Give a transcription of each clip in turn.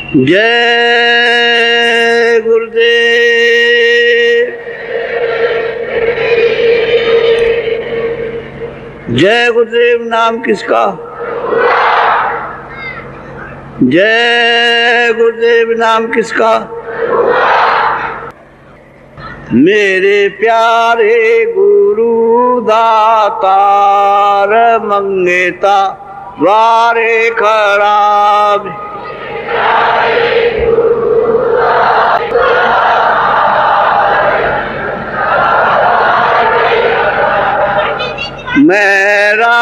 जय गुरुदेव। जय गुरुदेव नाम किसका? जय गुरुदेव नाम किसका? मेरे प्यारे गुरु दातार मंगेता द्वारे खड़ा। मेरा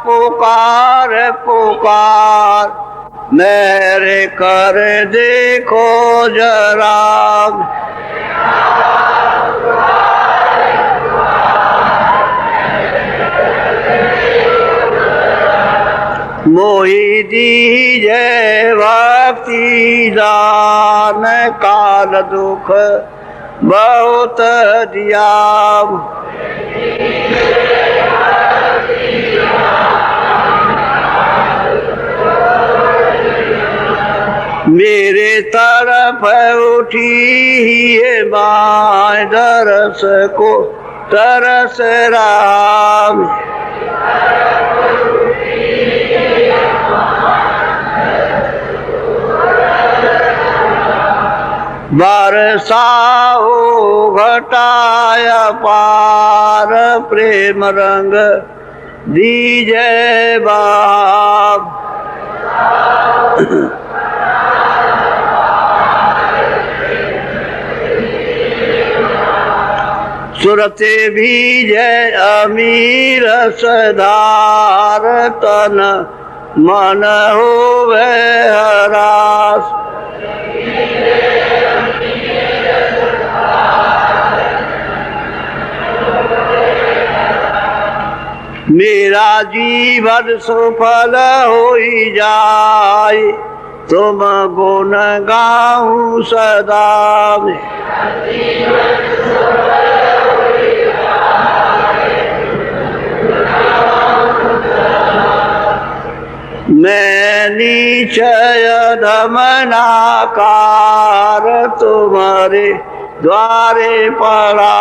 पुकार पुकार मेरे कर देखो जरा। मोहि दीजे भक्ति दान काल दुख बहुत दिया। मेरे तरफ उठी है माँ दरस को तरस रहा। बरसाओ घटाया पार प्रेम रंग दीजे बाप। सुरते भीजे अमीर सधार तन मन होवे हरास। मेरा जीवन सफल होई जाए तुम गुण गाऊं सदा। मैं निश्चय धमनाकार तुम्हारे द्वारे पड़ा।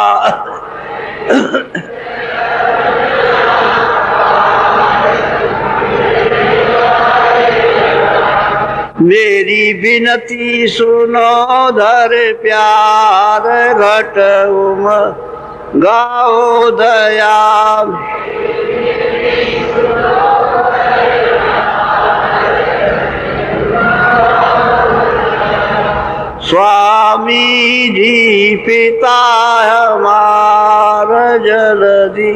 मेरी विनती सुनो धर प्यार घट उम गाओ दया। स्वामी जी पिता हमार जल्दी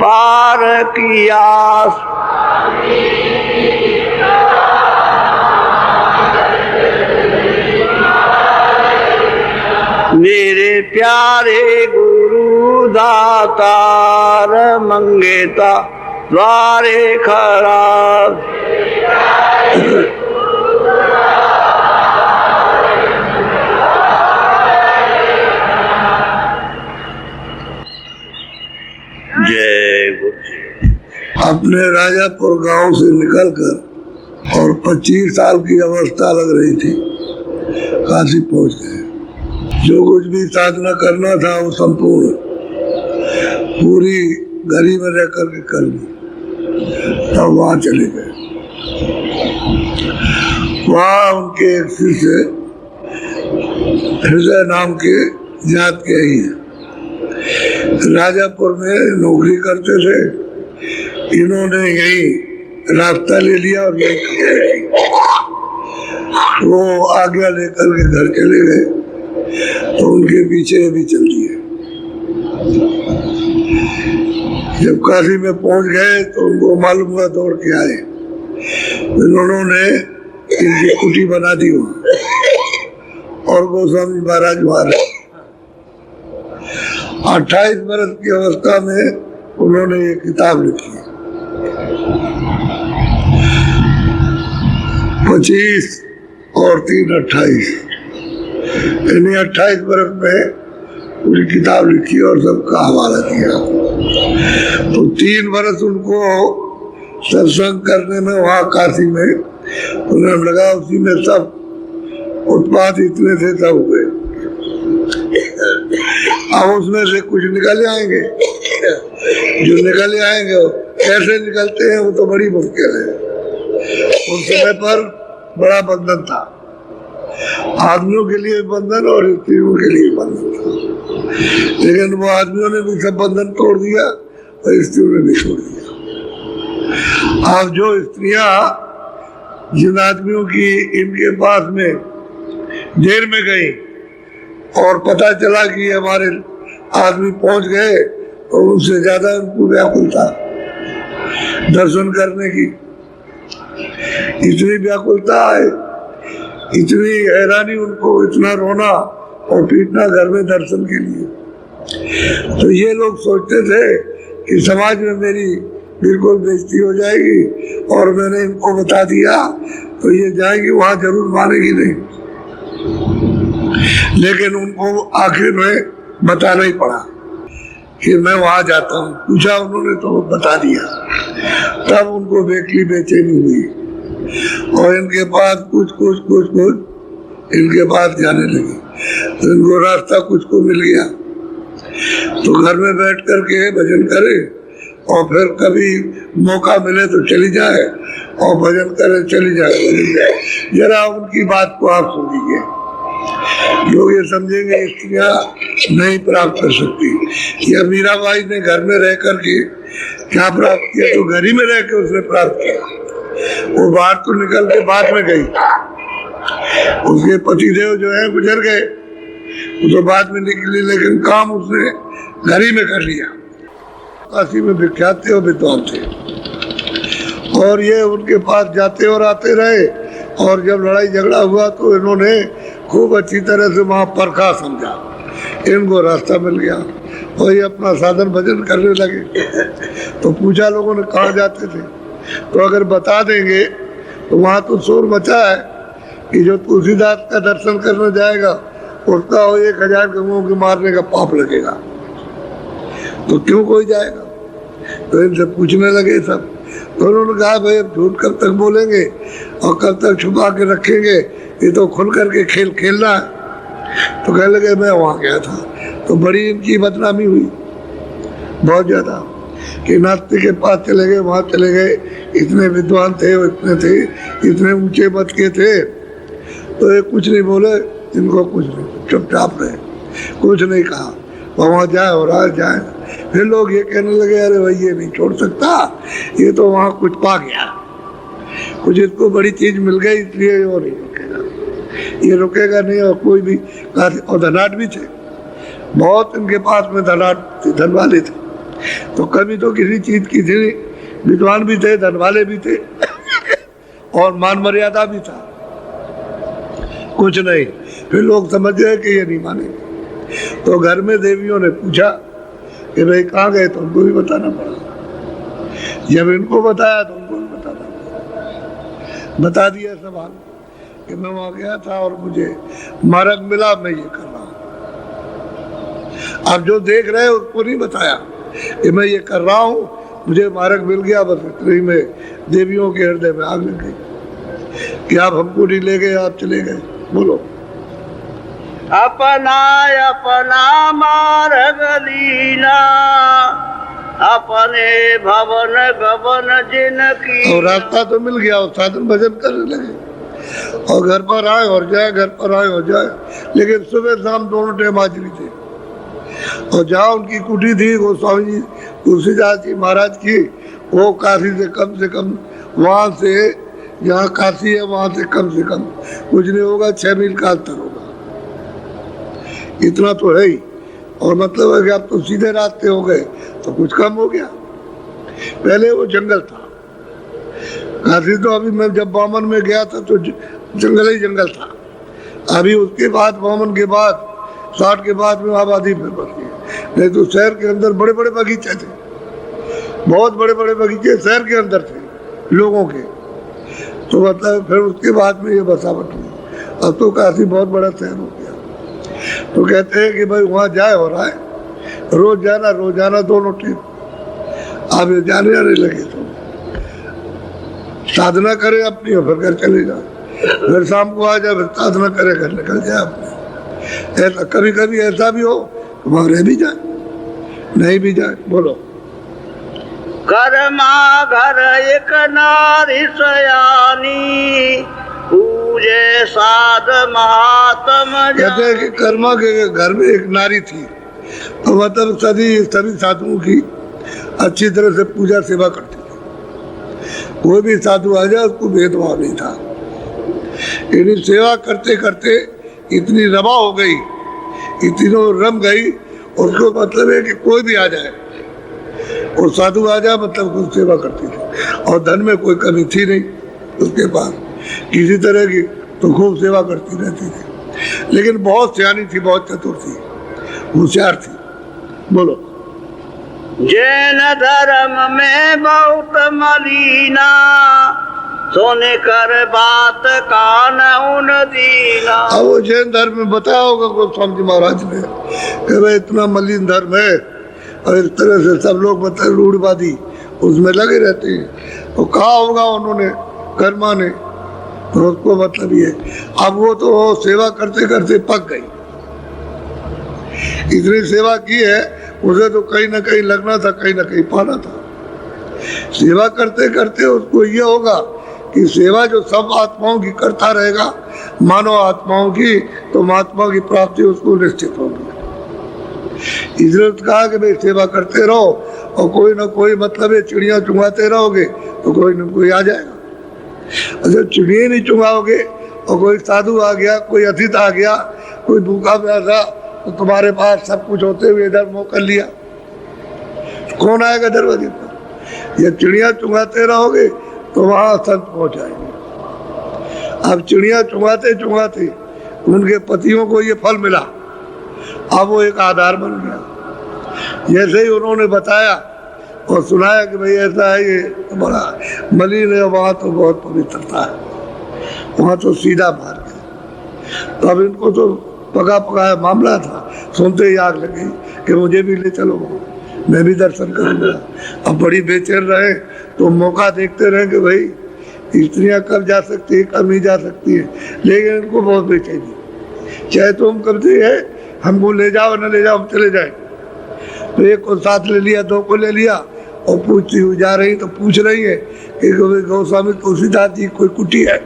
पार किया। मेरे प्यारे गुरु दातार मंगेता द्वारे खड़ा। जय गुरु। अपने राजापुर गांव से निकलकर और 25 साल की अवस्था लग रही थी, काशी पहुंच गए। जो कुछ भी साधना करना था वो संपूर्ण पूरी गली में रह करके कर ली। तब वहां चले गए। वहां उनके एक शिष्य हृदय नाम के जात के ही हैं, राजापुर में नौकरी करते थे। इन्होंने यही रास्ता ले लिया और यही वो आज्ञा लेकर के घर चले गए, तो उनके पीछे भी चल दिए। जब काशी में पहुंच गए तो उनको मालूम हुआ, दौड़ के आए। इन्होंने इनकी कुटी बना दी वहाँ, और गोस्वामी महाराज वहाँ रहे। 28 वर्ष की अवस्था में उन्होंने ये किताब लिखी। 25 और 3 28, यानी 28 वर्ष में पूरी किताब लिखी और सबका हवाला दिया। तो 3 वर्ष उनको सत्संग करने में वहाँ काशी में उन्हें लगा, उसी में सब उत्पात इतने थे तब हुए। अब उसमें से कुछ निकल आएंगे, जो निकल आएंगे वो कैसे निकलते हैं वो तो बड़ी मुश्किल है। उस समय पर बड़ा बंधन था, आदमियों के लिए बंधन और स्त्रियों के लिए बंधन था, लेकिन वो आदमियों ने भी सब बंधन तोड़ दिया और स्त्रियों ने भी छोड़ दिया। अब जो स्त्रियां जिन आदमियों की इनके पास में जेल में गई और पता चला कि हमारे आदमी पहुंच गए, तो उनसे ज्यादा उनको व्याकुलता दर्शन करने की, इतनी व्याकुलता है, इतनी हैरानी उनको, इतना रोना और पीटना घर में दर्शन के लिए। तो ये लोग सोचते थे कि समाज में मेरी बिल्कुल बेइज्जती हो जाएगी और मैंने इनको बता दिया तो ये जाएंगी वहां, जरूर मानेगी नहीं। लेकिन उनको आखिर में बताना ही पड़ा कि मैं वहां जाता हूँ। पूछा उन्होंने तो बता दिया। तब उनको बेकली बेचैनी हुई और इनके पास कुछ इनके पास जाने लगी। तो इनको रास्ता कुछ को मिल गया, तो घर में बैठ करके भजन करे और फिर कभी मौका मिले तो चली जाए और भजन करे चली जाए। जरा उनकी बात को आप सुनिए, लोग ये समझेंगे स्त्रियां नहीं प्राप्त कर सकती। या मीराबाई ने घर में रह करके क्या प्राप्त किया, तो घर ही में रह के उसने प्राप्त किया। वो बाहर तो निकल के बाद में गई, उसके पतिदेव जो है गुजर गए, वो तो बाद में निकली, लेकिन काम उसने घर ही में कर लिया। काशी में विख्यात थे और विद्वान थे और ये उनके पास जाते और आते रहे। और जब लड़ाई झगड़ा हुआ तो इन्होंने खूब अच्छी तरह से वहाँ परखा समझा, इनको रास्ता मिल गया और ये अपना साधन भजन करने लगे। तो पूछा लोगों ने कहाँ जाते थे, तो अगर बता देंगे तो वहाँ तो शोर मचा है कि जो तुलसीदास का दर्शन करने जाएगा उसका 1000 गऊओं के मारने का पाप लगेगा, तो क्यों कोई जाएगा। तो इनसे पूछने लगे सब, तो उन्होंने कहा भाई अब झूठ कब तक बोलेंगे और कब तक छुपा के रखेंगे, ये तो खुल करके खेल खेलना है। तो कहने लगे मैं वहाँ गया था। तो बड़ी इनकी बदनामी हुई बहुत ज़्यादा कि नास्तिक के पास चले गए, वहाँ चले गए, इतने विद्वान थे, इतने थे, इतने ऊंचे मत के थे। तो ये कुछ नहीं बोले, इनको कुछ नहीं, चुपचाप रहे, कुछ नहीं कहा। वहाँ जाए और आज जाए। फिर लोग ये कहने लगे अरे भाई ये नहीं छोड़ सकता, ये तो वहाँ कुछ पा गया, कुछ इसको बड़ी चीज मिल गई, इसलिए वो नहीं रुकेगा, ये रुकेगा नहीं। और कोई भी, और धनाट भी थे बहुत, इनके पास में धनाट थे, धन वाले थे। तो कभी तो किसी चीज की थी, विद्वान भी थे, धन वाले भी थे और मान मर्यादा भी था, कुछ नहीं। फिर लोग समझ गए कि ये नहीं मानेंगे। तो घर में देवियों ने पूछा कि भाई कहाँ गए, तो उनको भी बताना पड़ा। जब इनको बताया तो उनको भी बताना पड़ा। बता दिया सवाल कि मैं वहाँ गया था और मुझे मार्ग मिला, मैं ये कर रहा हूँ। अब जो देख रहे हैं उसको नहीं बताया कि मैं ये कर रहा हूँ, मुझे मार्ग मिल गया। बस इतने में देवियों के हृदय में आग लग गई कि आप हमको नहीं ले गए, आप चले गए। बोलो। अपना अपना मार्ग लीना, अपने भवन गवन जिनकी। और रास्ता तो मिल गया और साधन भजन करने लगे और घर पर आए और जाए, घर पर आए और जाए। लेकिन सुबह शाम दोनों टाइम हाजिरी थे। और जहाँ उनकी कुटी थी वो स्वामी जी तुलसीदास जी महाराज की, वो काशी से कम वहाँ से, जहाँ काशी है वहाँ से कम कुछ नहीं होगा, 6 मील का अंतर होगा, इतना तो है ही। और मतलब है कि आप तो सीधे रास्ते हो गए तो कुछ कम हो गया। पहले वो जंगल था काशी, तो अभी मैं जब बामन में गया था तो जंगल ही जंगल था। अभी उसके बाद बामन के बाद 60 के बाद में आबादी फिर बढ़ गई। नहीं तो शहर के अंदर बड़े बड़े बगीचे थे, बहुत बड़े बड़े बगीचे शहर के अंदर थे लोगों के। तो मतलब फिर उसके बाद में ये बसावट हुई। अब तो काशी बहुत बड़ा शहर हो गया। तो कहते हैं कि भाई वहाँ जाए और आए, रोज जाना रोजाना दोनों ट्रिप। अब ये जाने आने लगे तो साधना करें अपनी और फिर घर चले जाए। फिर शाम को आ जाए, फिर साधना करे, घर निकल जाए अपने। ऐसा कभी कभी ऐसा भी हो कि वहां रह भी जाए, नहीं भी जाए। बोलो। कर्मा घर एक नारी सयानी, पूजे साध महात्म कहते हैं कि कर्मा के घर में एक नारी थी, तो मतलब सभी साधुओं की अच्छी तरह से पूजा सेवा करती थी। कोई भी साधु आ जाए उसको भेदभाव नहीं था। यानी सेवा करते करते इतनी रमा हो गई, इतनी रम गई, उसको मतलब है कि कोई भी आ जाए और साधु आ जाए मतलब कुछ सेवा करती थी। और धन में कोई कमी थी नहीं उसके पास, किसी तरह की, तो खूब सेवा करती रहती थी। लेकिन बहुत सियानी थी, बहुत चतुर थी, होशियार थी। बोलो। जैन धर्म में बहुत मलीना, सोने कर बात कान उन दीना। अब वो जैन धर्म में बताया होगा गोस्वामी जी महाराज ने कि भाई इतना मलिन धर्म है, और इस तरह से सब लोग मतलब रूढ़वादी उसमें लगे रहते हैं। तो कहा होगा उन्होंने, कर्मा ने, तो उसको मतलब ये। अब वो तो सेवा करते करते पक गई, इतनी सेवा की है, उसे तो कहीं ना कहीं लगना था, कहीं ना कहीं पाना था। सेवा करते करते उसको ये होगा कि सेवा जो सब आत्माओं की करता रहेगा, मानव आत्माओं की, तो महात्मा की प्राप्ति उसको निश्चित होगी। इसलिए कहा कि भाई सेवा करते रहो, और कोई ना कोई मतलब है चिड़िया चुंगाते रहोगे तो कोई ना कोई आ जाएगा। अगर चिड़िया नहीं चुंगाओगे और कोई साधु आ गया, कोई अतिथि आ गया, कोई भूखा प्यासा, तो तुम्हारे पास सब कुछ होते हुए इधर मुँह कर लिया, कौन आएगा दरवाजे पर? ये चिड़िया चुंगाते रहोगे तो वहाँ संत पहुँच जाएंगे। अब चिड़िया चुंगाते चुंगाते उनके पतियों को ये फल मिला, अब वो एक आधार बन गया। जैसे ही उन्होंने बताया और सुनाया कि भाई ऐसा है, ये तो बड़ा मलिन है, वहाँ तो बहुत पवित्रता है, वहाँ तो सीधा मार्ग है। तो अब इनको तो पका पकाया मामला था, सुनते ही आग लगी कि मुझे भी ले चलो, मैं भी दर्शन करूँगा। अब बड़ी बेचैन रहे, तो मौका देखते रहे कि भाई स्त्रियाँ कब जा सकती है, कब नहीं जा सकती है। लेकिन इनको बहुत बेचैनी, चाहे तो हम कब से है, हमको ले जाओ न ले जाओ, हम चले जाए। तो एक को साथ ले लिया, दो को ले लिया, और पूछती हुई जा रही, तो पूछ रही है कि गोस्वामी तुलसीदास जी कोई कुटी है?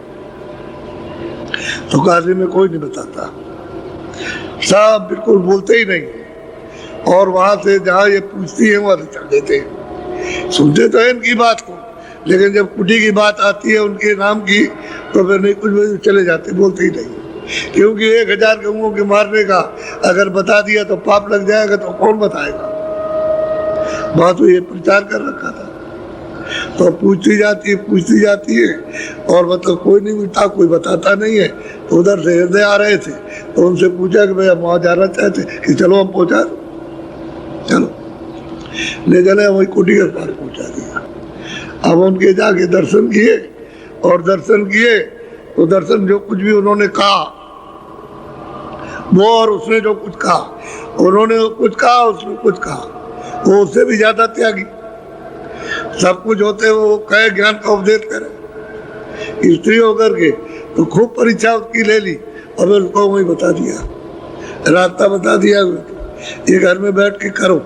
तो काशी में कोई नहीं बताता, सब बिल्कुल बोलते ही नहीं। और वहां से जहाँ ये पूछती है वहां से चल देते हैं। सुनते तो है इनकी बात को, लेकिन जब कुटी की बात आती है उनके नाम की, तो फिर नहीं कुछ चले जाते, बोलते ही नहीं। क्योंकि 1000 गऊओं के मारने का अगर बता दिया तो पाप लग जाएगा, तो कौन बताएगा? बात तो ये प्रचार कर रखा था। तो पूछती जाती है, और मतलब कोई नहीं मिलता, कोई बताता नहीं है। तो उधर से हृदय आ रहे थे, तो उनसे पूछा कि भाई हम वहाँ जाना चाहते कि चलो हम पहुँचा, चलो ले चले, वही कुटी के पास पहुँचा दिया। अब उनके जाके दर्शन किए, और दर्शन किए तो दर्शन जो कुछ भी उन्होंने कहा वो, और उसने जो कुछ कहा, उन्होंने कुछ कहा, उसने कुछ कहा, वो उससे भी ज्यादा त्यागी। सब कुछ होते हुए वो कहे ज्ञान का उपदेश करे, स्त्री होकर के, तो खूब परीक्षा उसकी ले ली, और फिर उसको वही बता दिया, रास्ता बता दिया, ये घर में बैठ के करो,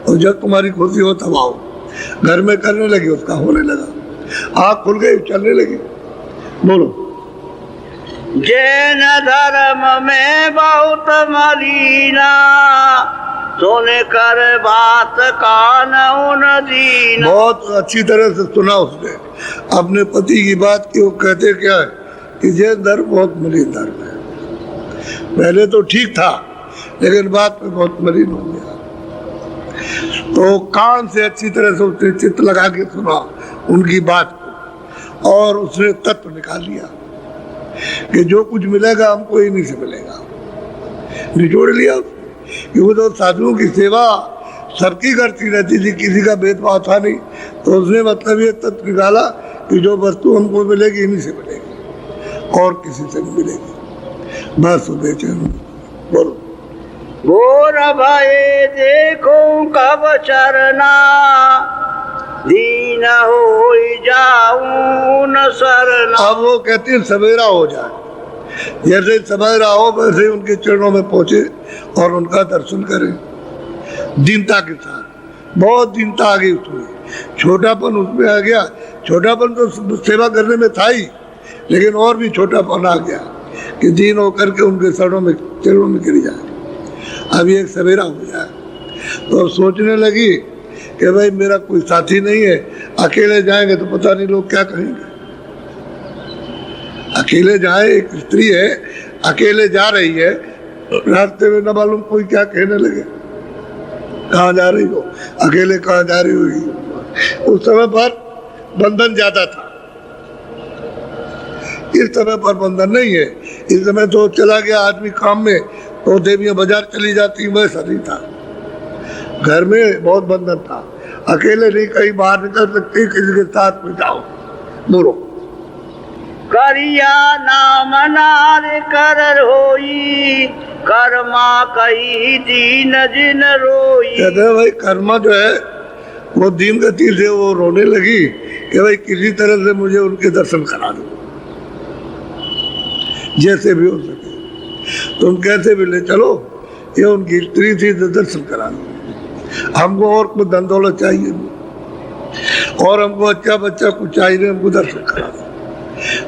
और जब तुम्हारी खुशी हो तब आओ। घर में करने लगी, उसका होने लगा, आँख खुल गई, चलने लगी। बोलो। जैन धर्म में बहुत मलीना, सोने कर बात कान उन दीना। बहुत अच्छी तरह से सुना उसने अपने पति की बात की। वो कहते क्या है कि जैन धर्म बहुत मलिन धर्म है। पहले तो ठीक था, लेकिन बाद में बहुत मलिन हो गया। तो कान से अच्छी तरह से उसने चित्त लगा के सुना उनकी बात को, और उसने तत्व निकाल लिया कि जो कुछ मिलेगा हमको इन्हीं से मिलेगा। निचोड़ लिया कि वो तो साधुओं की सेवा सबकी करती रहती थी, किसी का भेदभाव था नहीं। तो उसने मतलब ये तत्व निकाला कि जो वस्तु हमको मिलेगी इन्हीं से मिलेगी, और किसी से नहीं मिलेगी। बस बेचैन। बोलो। घोर भय देखो कब चरना, दीन हो जाऊं न शरण। अब वो कहते हैं सवेरा हो जाए, जैसे सवेरा हो वैसे उनके चरणों में पहुंचे और उनका दर्शन करें दीनता के साथ। बहुत दीनता आ गई उसमें, छोटापन उसमें आ गया। छोटापन तो सेवा करने में था ही, लेकिन और भी छोटापन आ गया कि दीन होकर के उनके चरणों में गिर जाए। अब एक सवेरा हो जाए तो अब सोचने लगी कि भाई मेरा कोई साथी नहीं है, अकेले जाएंगे तो पता नहीं लोग क्या कहेंगे। अकेले जाए, एक स्त्री है अकेले जा रही है, रास्ते में न मालूम कोई क्या कहने लगे, कहाँ जा रही हो, अकेले कहाँ जा रही होगी। उस समय पर बंधन ज्यादा था, इस समय पर बंधन नहीं है। इस समय तो चला गया आदमी काम में तो देवियां बाजार चली जाती, वैसा नहीं था। घर में बहुत बंधन था, अकेले नहीं कहीं बाहर निकल सकती, किसी के साथ में जाओ। बोलो करिया नाम नार कर होई, कर्मा कही दीन जिन रोई। कहते हैं भाई कर्मा जो है वो दीन गति से वो रोने लगी कि भाई किसी तरह से मुझे उनके दर्शन करा दो, जैसे भी हो सके। तुम कैसे भी ले चलो, ये उनकी स्त्री थी तो दर्शन करा दो। हमको और कुछ धन दौलत चाहिए नहीं, और हमको अच्छा बच्चा कुछ चाहिए नहीं, हमको दर्शन करा दो।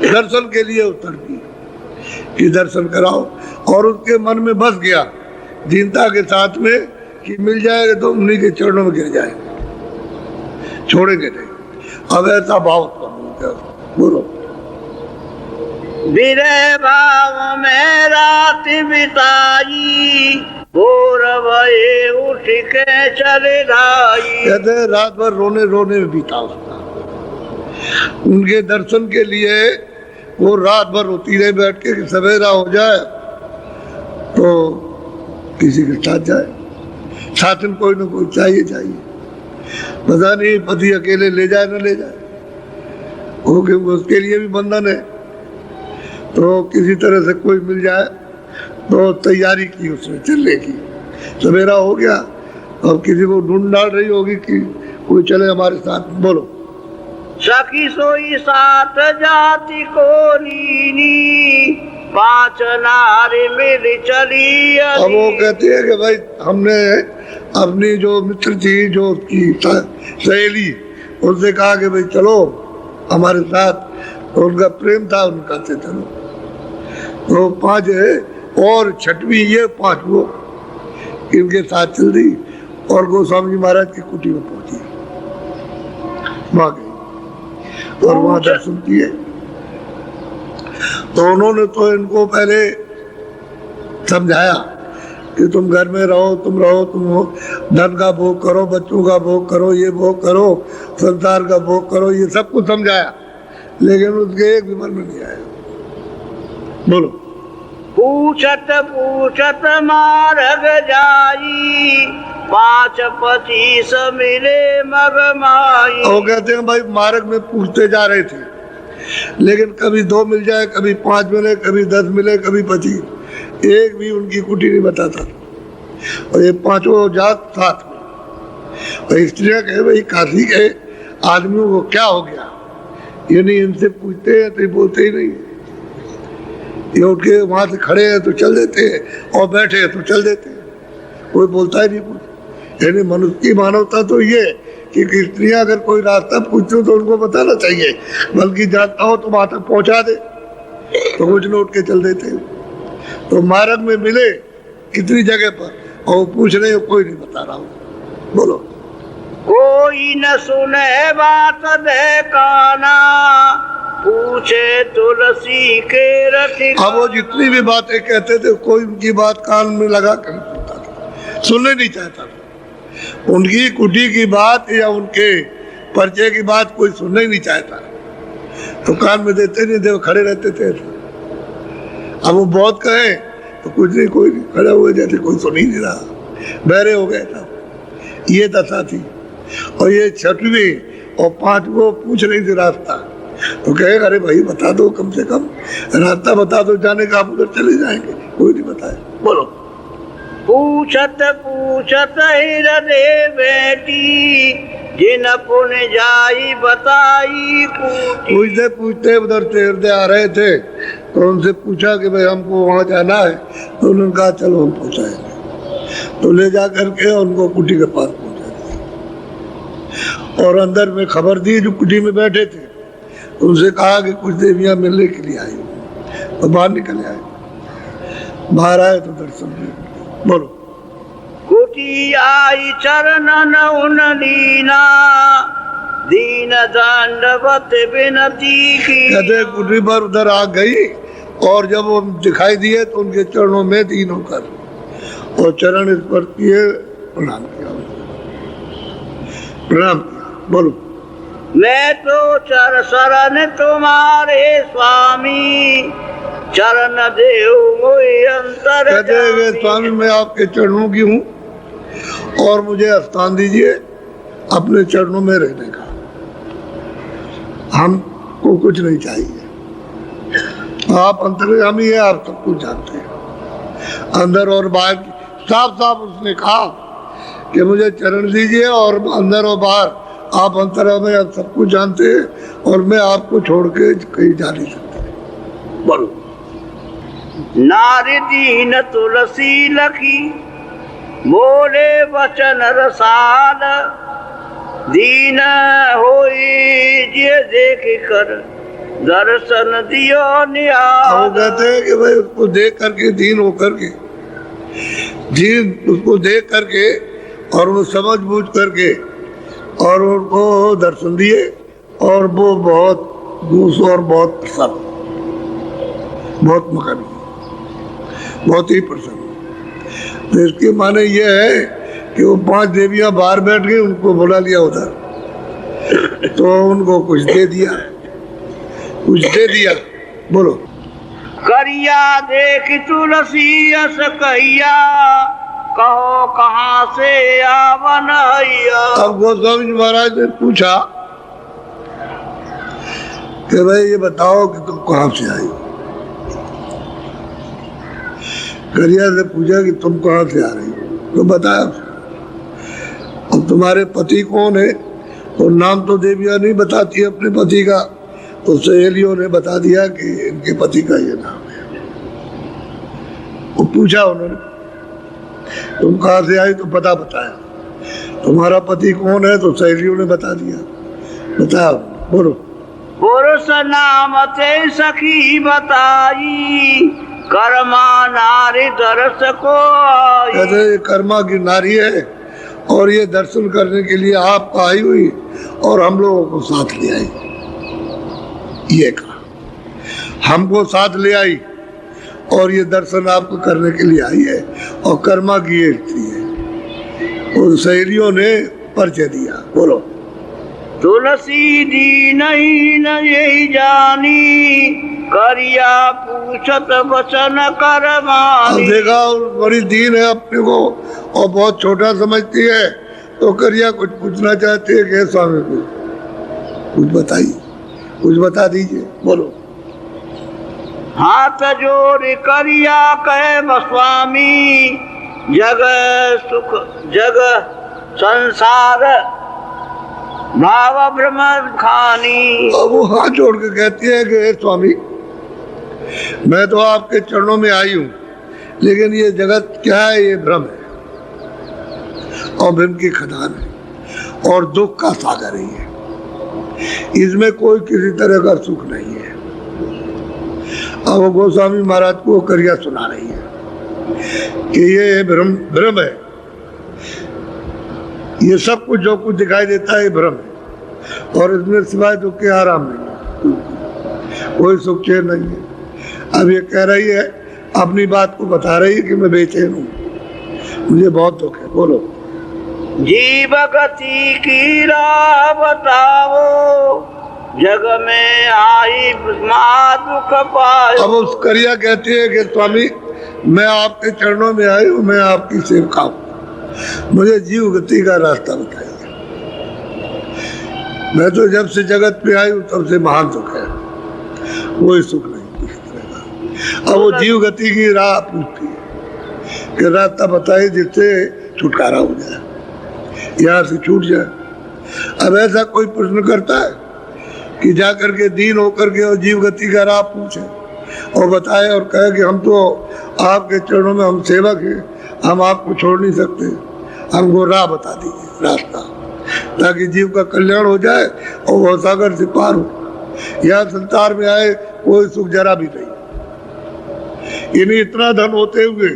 दर्शन के लिए उतरती कि दर्शन कराओ, और उसके मन में बस गया दीनता के साथ में कि मिल जाएगा तो उन्हीं के चरणों में गिर जाएगा, छोड़ेंगे नहीं। अब ऐसा भाव बोलो विरह भाव में रात बिताई, भोर भये उठ के चले ढाई। कहते हैं रात भर रोने रोने में बीता उसका। उनके दर्शन के लिए वो रात भर रोती रही बैठ के कि सवेरा हो जाए तो किसी के साथ जाए, साथ में कोई ना कोई चाहिए। पता नहीं पति अकेले ले जाए ना ले जाए, वो क्योंकि उसके लिए भी बंधन है। तो किसी तरह से कोई मिल जाए तो तैयारी की उसने चलने की। सवेरा हो गया, अब किसी को ढूंढ डाल रही होगी कि कोई चले हमारे साथ। बोलो सखी सोई सात जाति को लीनी, पांच नारी मिल चली। अब वो कहती है कि भाई हमने अपनी जो मित्र थी, जो उसकी सहेली, उससे कहा कि भाई चलो हमारे साथ, तो उनका प्रेम था, उनका से चलो। तो पांच है और छठवीं ये पांच वो इनके साथ चल रही और गोस्वामी जी महाराज की कुटी में पहुंची, वहां गई और वहां दर्शन किए। तो उन्होंने तो इनको पहले समझाया कि तुम घर में रहो, तुम धन का भोग करो, बच्चों का भोग करो, ये भोग करो, संसार का भोग करो, ये सब कुछ समझाया, लेकिन उसके एक भी मन में नहीं आया। बोलो पूछत पूछत मार्ग जाई, पांच पचीस मिले मग माई। वो कहते हैं भाई मार्ग में पूछते जा रहे थे, लेकिन कभी 2 मिल जाए, कभी 5 मिले, कभी 10 मिले, कभी 25, एक भी उनकी कुटी नहीं बताता। और ये पांचों जात साथ में। और स्त्रियां कहे भाई काशी के आदमियों को क्या हो गया, ये नहीं इनसे पूछते हैं तो ये बोलते ही नहीं। ये उठ के वहां से खड़े हैं तो चल देते हैं, और बैठे हैं तो चल देते हैं, कोई बोलता ही नहीं कुछ। यानी मनुष्य की मानवता तो ये कि स्त्रियां अगर कोई रास्ता पूछो तो उनको बताना चाहिए, बल्कि जानता हो तो वहां तक पहुंचा दे, तो कुछ न उठ के चल देते हैं। तो मार्ग में मिले कितनी जगह पर, और पूछ रहे हो कोई नहीं बता रहा हूँ। बोलो कोई न सुने बात दे काना, पूछे तुलसी के रति। अब वो जितनी भी बातें कहते थे कोई उनकी बात कान में लगा कर सुनता था, सुनने नहीं चाहता था। उनकी कुटी की बात या उनके परिचय की बात कोई सुनना ही नहीं चाहता, तो कान में देते नहीं थे, खड़े रहते थे। अब वो बहुत कहे तो कुछ नहीं, कोई नहीं, खड़े हुए जैसे कोई सुन ही नहीं रहा, बहरे हो गए था। ये दशा थी। और ये छठवीं और 5 वो पूछ रही थी रास्ता, तो कहे अरे भाई बता दो, कम से कम रास्ता बता दो, जाने का आप उधर चले जाएंगे। कोई नहीं बताए। बोलो पूछत पूछत हृदय बेटी, जिन पुण्य जाई बताई कूटी। पूछते पूछते उधर से हृदय आ रहे थे तो उनसे पूछा कि भाई हमको वहाँ जाना है, तो उन्होंने कहा चलो हम पहुँचाएंगे। तो ले जा करके उनको कुटी के पास पहुँचा दिया और अंदर में खबर दी जो कुटी में बैठे थे। उनसे कहा कि कुछ देवियाँ मिलने के लिए आई, तो बाहर निकल आए। बाहर आए तो दर्शन दिए। बोलो। कुटी आई चरणन उन दीना, दीन दंडवत विनती की। कहते कुटी पर उधर आ गई और जब वो दिखाई दिए तो उनके चरणों में दीन होकर और चरण स्पर्श किए, प्रणाम किया, प्रणाम किया। बोलो। मैं तो चर शरण तुम्हारे स्वामी, चरण देव मोहि अंतर कहते हैं स्वामी मैं आपके चरणों की हूँ और मुझे स्थान दीजिए अपने चरणों में रहने का, हमको कुछ नहीं चाहिए। आप अंतर्यामी है, आप सब कुछ जानते हैं अंदर और बाहर। साफ साफ उसने कहा कि मुझे चरण दीजिए और अंदर और बाहर आप अंतर्यामी, आप सब कुछ जानते हैं और मैं आपको छोड़ के कहीं जा नहीं सकता। बोलो। नारी दीन तुलसी लखी, बोले वचन रसाल, दीन होई जे देख कर दर्शन दियो निहाल। वो कहते हैं कि भाई उसको देख करके दीन होकर के, दीन उसको देख करके और वो समझ बूझ करके और उनको दर्शन दिए और वो बहुत खुश और बहुत प्रसन्न, बहुत मकान, बहुत ही प्रसन्न। तो इसके माने ये है कि वो 5 देवियां बाहर बैठ गई, उनको बुला लिया उधर तो उनको कुछ दे दिया, कुछ दे दिया। बोलो। करिया देख तुलसी अस कहिया, कहो कहाँ से आवन हैया। अब गोस्वामी जी महाराज ने पूछा कि भाई ये बताओ कि तुम कहाँ से आई हो। करिया से पूछा कि तुम कहाँ से आ रही हो, तो बताया। अब तुम्हारे पति कौन है, और नाम तो देवियाँ नहीं बताती अपने पति का, तो सहेलियों ने बता दिया कि इनके पति का ये नाम है। वो पूछा उन्होंने तुम कहाँ से आई, तो पता बताया। तुम्हारा पति कौन है, तो सहेलियों ने बता दिया, बताया। बोलो। पुरुष नाम ते सखी बताई, कर्मा नारी दर्श को आई। कहते ये कर्मा की नारी है और ये दर्शन करने के लिए आपको आई हुई और हम लोगों को साथ ले आई। ये कहा हमको साथ ले आई और ये दर्शन आपको करने के लिए आई है और कर्मा की ये स्त्री है। और सहेलियों ने परिचय दिया। बोलो। तुलसी दी नहीं न यही जानी, करिया पूछत वचन कर मानी। देखा बड़ी दीन है अपने को और बहुत छोटा समझती है, तो करिया कुछ पूछना चाहती है कि स्वामी कुछ बताइए, कुछ बता दीजिए। बोलो। हाथ जोड़ करिया कहे स्वामी, जग सुख जग संसार भाव भ्रम खानी। अब वो हाथ जोड़ के कहती है कि स्वामी मैं तो आपके चरणों में आई हूँ, लेकिन ये जगत क्या है, ये भ्रम है और भ्रम की खदान है और दुख का सागर ही है। इसमें कोई किसी तरह का सुख नहीं है। अब वो गोस्वामी महाराज को करिया सुना रही है कि ये भ्रम है, ये सब कुछ जो कुछ दिखाई देता है ये भ्रम है और इसमें सिवाय दुख के आराम नहीं है, कोई सुख चैन नहीं है। अब ये कह रही है, अपनी बात को बता रही है कि मैं बेचैन हूँ, मुझे बहुत दुख है। बोलो। जीव गति की राह बताओ, जग में आई माँ दुख पायो। अब उस करिया कहती है कि स्वामी मैं आपके चरणों में आई हूँ, मैं आपकी सेवका हूँ, मुझे जीव गति का रास्ता बताइए। मैं तो जब से जगत पे आई हूँ तब से महान सुख है, कोई सुख नहीं किसी तरह का। अब वो जीव गति की राह पूछती है कि रास्ता बताइए जिससे छुटकारा हो जाए, यहाँ से छूट जाए। अब ऐसा कोई प्रश्न करता है कि जा करके दीन होकर के और जीव गति का राह पूछे और बताए और कहे कि हम तो आपके चरणों में हम सेवक हैं, हम आपको छोड़ नहीं सकते, हमको राह बता दीजिए रास्ता, ताकि जीव का कल्याण हो जाए और वह सागर से पार हो। यहाँ संसार में आए कोई सुख जरा भी नहीं। इन्हें इतना धन होते हुए,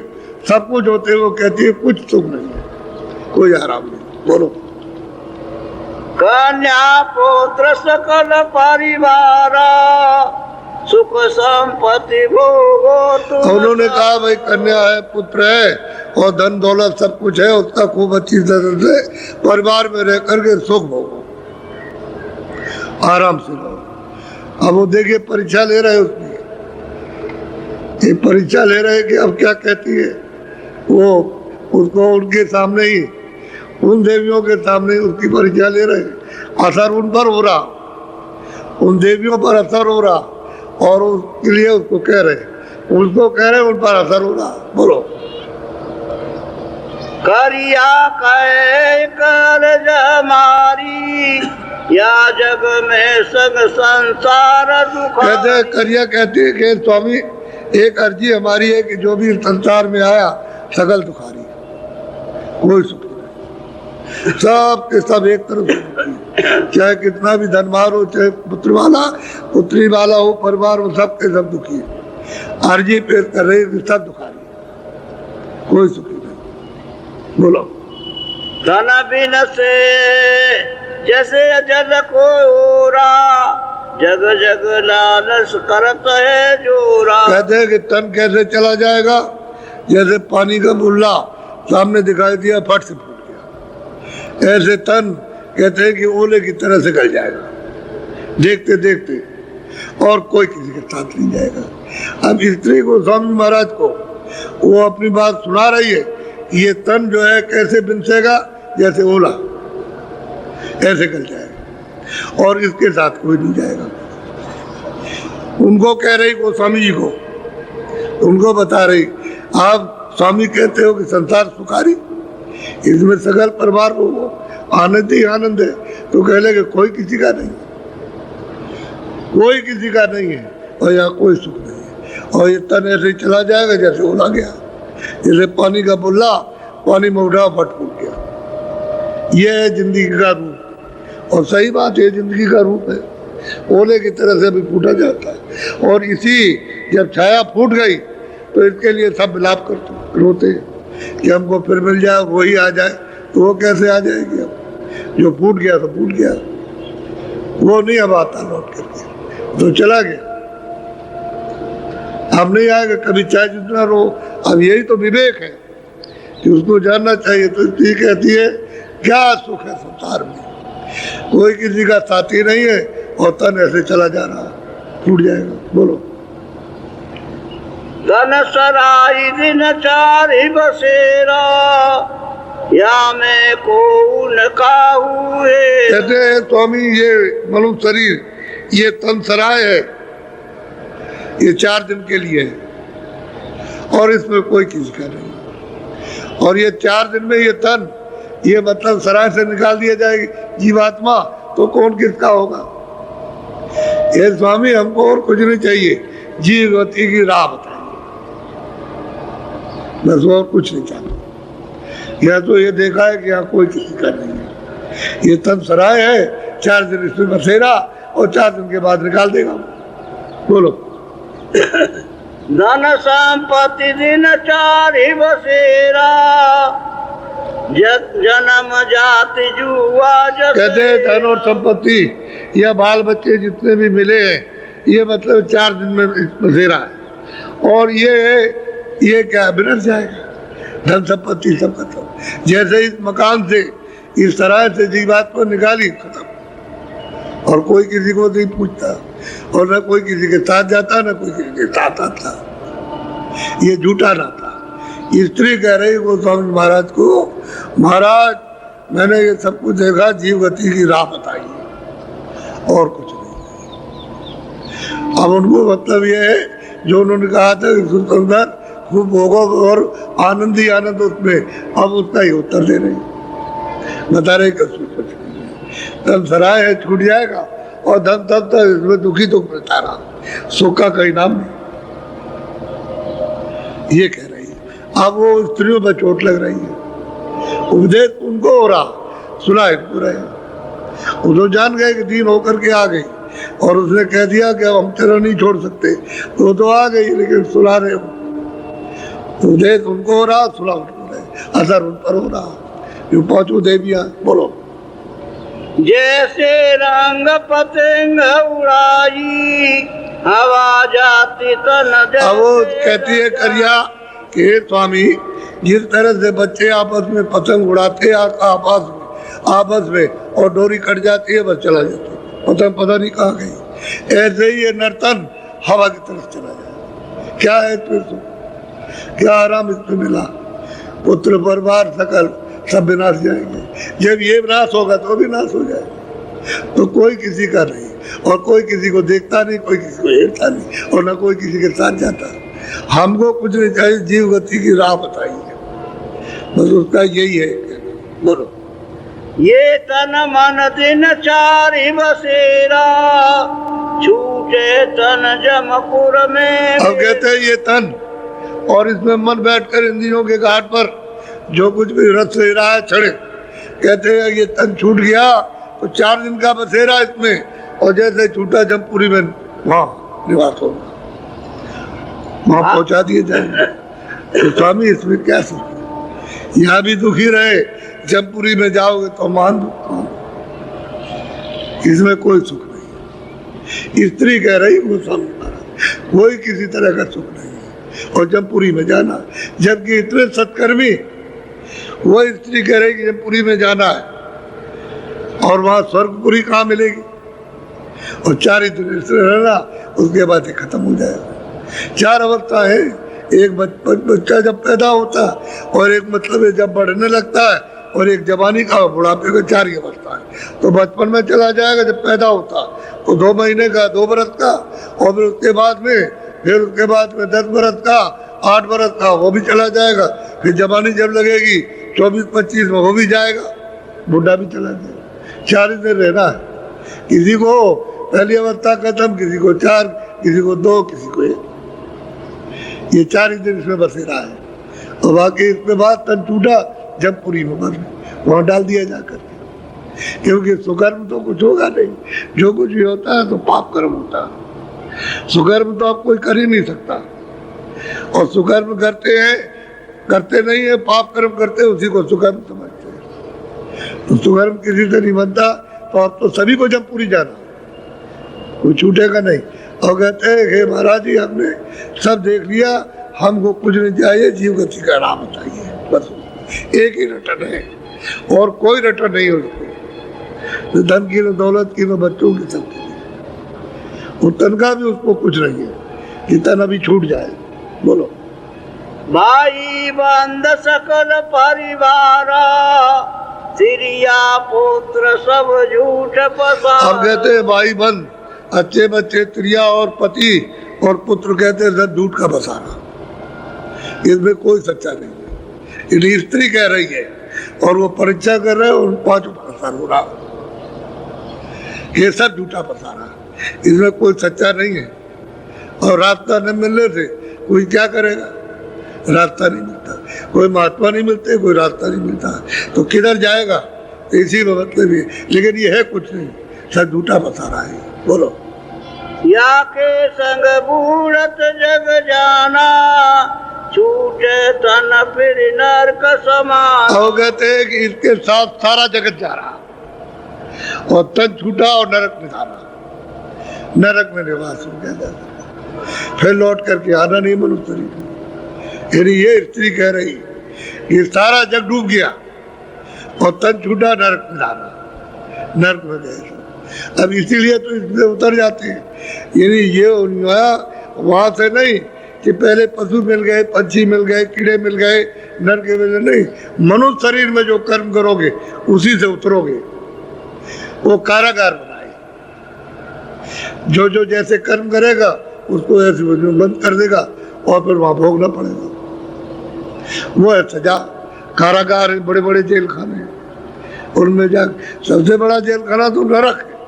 सब कुछ होते हुए कहती है कुछ सुख नहीं है, कोई आराम नहीं। बोलो। कन्या पुत्र सकल परिवार सुख संपत्ति भोगो। उन्होंने कहा भाई कन्या है, पुत्र है और धन दौलत सब कुछ है, उसका खूब अच्छी तरह से परिवार में रह करके सुख भोगो, आराम से रहो। अब वो देखिए परीक्षा ले रहे उसकी, ये परीक्षा ले रहे कि अब क्या कहती है वो, उसको उनके सामने ही, उन देवियों के सामने उसकी परीक्षा ले रहे, असर उन पर हो रहा, उन देवियों पर असर हो रहा और उसके लिए उसको कह रहे, उन पर असर हो रहा। बोलो। करिया कह कर जमारी या जग में संग संसार दुख। कहते करिया कहती है कि स्वामी एक अर्जी हमारी है कि जो भी संसार में आया सकल दुखारी, कोई सुख नहीं, सब के सब एक तरफ से दुखी, चाहे कितना भी धनवान हो, चाहे पुत्री वाला हो, परिवार हो, सब के सब दुखी है। अर्जी पेश कर रही है, सब दुखारी, कोई सुखी नहीं। बोलो। धन बिन से जैसे जल को ओरा जग जग लालच करत है जोरा। कहते हैं कि तन कैसे चला जाएगा, जैसे पानी का बुल्ला सामने दिखाई दिया फट से फूट गया, ऐसे तन कहते हैं कि ओले की तरह से गल जाएगा देखते देखते, और कोई किसी के साथ नहीं जाएगा। अब स्त्री को, स्वामी महाराज को, वो अपनी बात सुना रही है, ये तन जो है कैसे बिनसेगा, जैसे ओला ऐसे गल जाएगा और इसके साथ कोई नहीं जाएगा। उनको कह रही, गोस्वामी जी को, उनको बता रही, आप स्वामी कहते हो कि संसार सुखारी, इसमें सगल परिवार को आनंद ही आनंद है, तो कह लगे कोई किसी का नहीं, कोई किसी का नहीं है और यहाँ कोई सुख नहीं है, और ये तन ऐसे ही चला जाएगा जैसे ओला गया, जैसे पानी का बुल्ला पानी में उठा फट फूट गया। ये है जिंदगी का रूप, और सही बात है, जिंदगी का रूप है, ओले की तरह से भी फूटा जाता है। और इसी जब छाया फूट गई तो इसके लिए सब विलाप करते रोते कि हमको फिर मिल जाए, वही आ जाए, तो वो कैसे आ जाएगी, अब जो फूट गया तो फूट गया, वो नहीं अब आता लौट करके, तो चला गया, अब नहीं आएगा कभी, चाहे जितना रो। अब यही तो विवेक है कि उसको जानना चाहिए। तो इसलिए कहती है क्या सुख है संसार में, कोई किसी का साथी नहीं है और तन ऐसे चला जा रहा, टूट जाएगा। बोलो। धन सराई दिन चारि बसेरा या में को उनका हुए। कहते हैं स्वामी ये मनुष्य शरीर, ये तन सराय है, ये 4 दिन के लिए है और इसमें कोई किसी का नहीं। और ये 4 दिन में ये तन, ये मतलब सराय से निकाल दिया जाएगी जीवात्मा, तो कौन किसका होगा। ये स्वामी हमको और कुछ नहीं चाहिए, जीवगति की राह बताइए, बस और कुछ नहीं चाहता। या तो ये देखा है कि यहाँ कोई किसी का नहीं है, ये तन सराय है, 4 दिन इसमें बसेरा और 4 दिन के बाद निकाल देगा। बोलो। धन संपत्ति दिन चारि बसेरा जन्म जाति जुआ। कहते हैं धन और संपत्ति या बाल बच्चे जितने भी मिले हैं, ये मतलब 4 दिन में बसेरा है, और ये क्या बिगड़ जाएगा, धन संपत्ति सब खत्म। जैसे इस मकान से, इस तरह से जीवात को निकाली, खत्म, और कोई किसी को नहीं पूछता, और न कोई किसी के साथ जाता, न कोई किसी के साथ आता। ये झूठा नाता। स्त्री कह रही गोस्वामी महाराज को, महाराज मैंने ये सब कुछ देखा, जीव गति की राह बताई और कुछ नहीं। अब उनको मतलब ये है जो उन्होंने कहा था कि सुंदर खूब भोगो और आनंद ही आनंद उसमें, अब उसका ही उत्तर दे रहे, बता रहे कि कुछ नहीं। धन सराय है, छूट जाएगा, और धन तब तक इसमें दुखी तो मिलता रहा, सुख का कहीं नाम नहीं। ये कह रही है। अब वो स्त्रियों पर चोट लग रही है, उपदेश उनको हो रहा, सुना इनको रहे। वो तो जान गए कि दीन होकर के आ गई, और उसने कह दिया कि अब हम तेरा नहीं छोड़ सकते, तो वो तो आ गई, लेकिन सुना रहे हो। उपदेश उनको हो रहा, सुना उनको रहे, असर उन पर हो रहा। जो पांचों देवियां, बोलो। जैसे रंग पतंग उड़ाई हवा जाती तन जैसे। अब वो कहती है करिया कि हे स्वामी, जिस तरह से बच्चे आपस में पतंग उड़ाते हैं आपस में और डोरी कट जाती है, बस चला जाता है, पतंग पता नहीं कहाँ गई, ऐसे ही ये नर्तन हवा की तरफ चला जाए। क्या है इसमें सुख, क्या आराम इसमें मिला? पुत्र परिवार सकल सब विनाश जाएंगे। जब ये विनाश होगा तो विनाश हो जाएगा। तो कोई किसी का नहीं, और कोई किसी को देखता नहीं, कोई किसी को हेरता नहीं, और ना कोई किसी के साथ जाता। हमको कुछ नहीं चाहिए, जीव गति की राह बताइए, बस उसका यही है। बोलो। ये तन मन दिन चारि बसेरा छूटे तन जमपुर में। अब कहते हैं ये तन, और इसमें मन बैठकर इंद्रियों के घाट पर जो कुछ भी रस ले रहा है चढ़े। कहते हैं ये तन छूट गया तो 4 दिन का बसेरा इसमें, और जैसे छूटा जमपुरी में वहाँ निवास होगा, वहाँ पहुँचा दिए जाएंगे। तो स्वामी इसमें क्या सुख, यहाँ भी दुखी रहे, जमपुरी में जाओगे तो मान दुख, इसमें कोई सुख नहीं। स्त्री कह रही वो स्वामी महाराज, कोई किसी तरह का सुख नहीं है, और जमपुरी में जाना, जबकि इतने सत्कर्मी, वो स्त्री कह रही कि जमपुरी में जाना है, और वहाँ स्वर्गपुरी कहाँ मिलेगी? और 4 ही दिन रहना, उसके बाद ये खत्म हो जाएगा। 4 अवस्था है, एक बच्चा जब पैदा होता है, और एक मतलब है जब बढ़ने लगता है, और एक जवानी का बुढ़ापे का 4 ही अवस्था है। तो बचपन में चला जाएगा जब पैदा होता, तो 2 महीने का, 2 बरस का, और फिर उसके बाद में 10 बरस का, 8 बरस का, वो भी चला जाएगा। फिर जवानी जब लगेगी 24-25 में वो भी जाएगा, बुढ़ा भी चला जाएगा। 4 ही दिन रहना है। किसी को पहली अवस्था खत्म, किसी को 4, किसी को 2, किसी को 1। ये 4 ही दिन इसमें बसेरा है। और बाकी इसके बाद तन टूटा जमपुरी में बस वहाँ डाल दिया जाकर, क्योंकि सुकर्म तो कुछ होगा नहीं। जो कुछ भी होता है तो पाप कर्म होता है। सुकर्म तो आप कोई कर ही नहीं सकता, और सुकर्म करते नहीं है, पाप कर्म करते हैं, उसी को सुकर्म समझते हैं। तो सुकर्म किसी से नहीं बनता, तो अब तो सभी को जमपुरी जाना, कोई छूटेगा नहीं। और कहते हैं हे महाराज जी, हमने सब देख लिया, हमको कुछ नहीं चाहिए, जीव गति का नाम बताइए, बस एक ही रटन है, और कोई रटन नहीं है उसको, न धन की, न दौलत की, न बच्चों की, सबके लिए। और तन का भी उसको कुछ नहीं है कि तन अभी छूट जाए। बोलो। भाई बंद सकल परिवारा तिरिया पुत्र सब झूठ पसारा। अब कहते हैं भाई बंद, अच्छे बच्चे, त्रिया और पति और पुत्र, कहते हैं सब झूठ का बसाना, इसमें कोई सच्चा नहीं है। ये स्त्री कह रही है, और वो परीक्षा कर रहे हैं, उन 5 पसार हो रहा, ये सब झूठा पसारा, इसमें कोई सच्चा नहीं है। और रास्ता न मिलने से कोई क्या करेगा? रास्ता नहीं मिलता, कोई महात्मा नहीं मिलते, कोई रास्ता नहीं मिलता, तो किधर जाएगा? इसी में मतलब ये, लेकिन ये है कुछ नहीं, सब झूठा पसारा है। बोलो। या के संग बूढ़त जग जाना छूटे तन फिर नरक समान। और कहते हैं कि इसके साथ सारा जगत जा रहा, और तन छूटा और नरक में जाना, नरक में निवास हो गया, फिर लौट करके आना नहीं मनुष्य शरीर में। यानी ये स्त्री कह रही ये सारा जग डूब गया, और तन छूटा, नरक में जाना, नरक में गए। अब इसीलिए तो इसमें उतर जाते हैं। यानी ये वहां से नहीं कि पहले पशु मिल गए, पंछी मिल गए, कीड़े मिल गए, नर के मिल नहीं, मनुष्य शरीर में जो कर्म करोगे उसी से उतरोगे। वो कारागार बनाए, जो जैसे कर्म करेगा उसको ऐसे बंद कर देगा, और फिर वहां भोगना पड़ेगा। वो है सजा, कारागार, बड़े बड़े जेल खाने। उनमें जा सबसे बड़ा जेल खाना तो नरक है,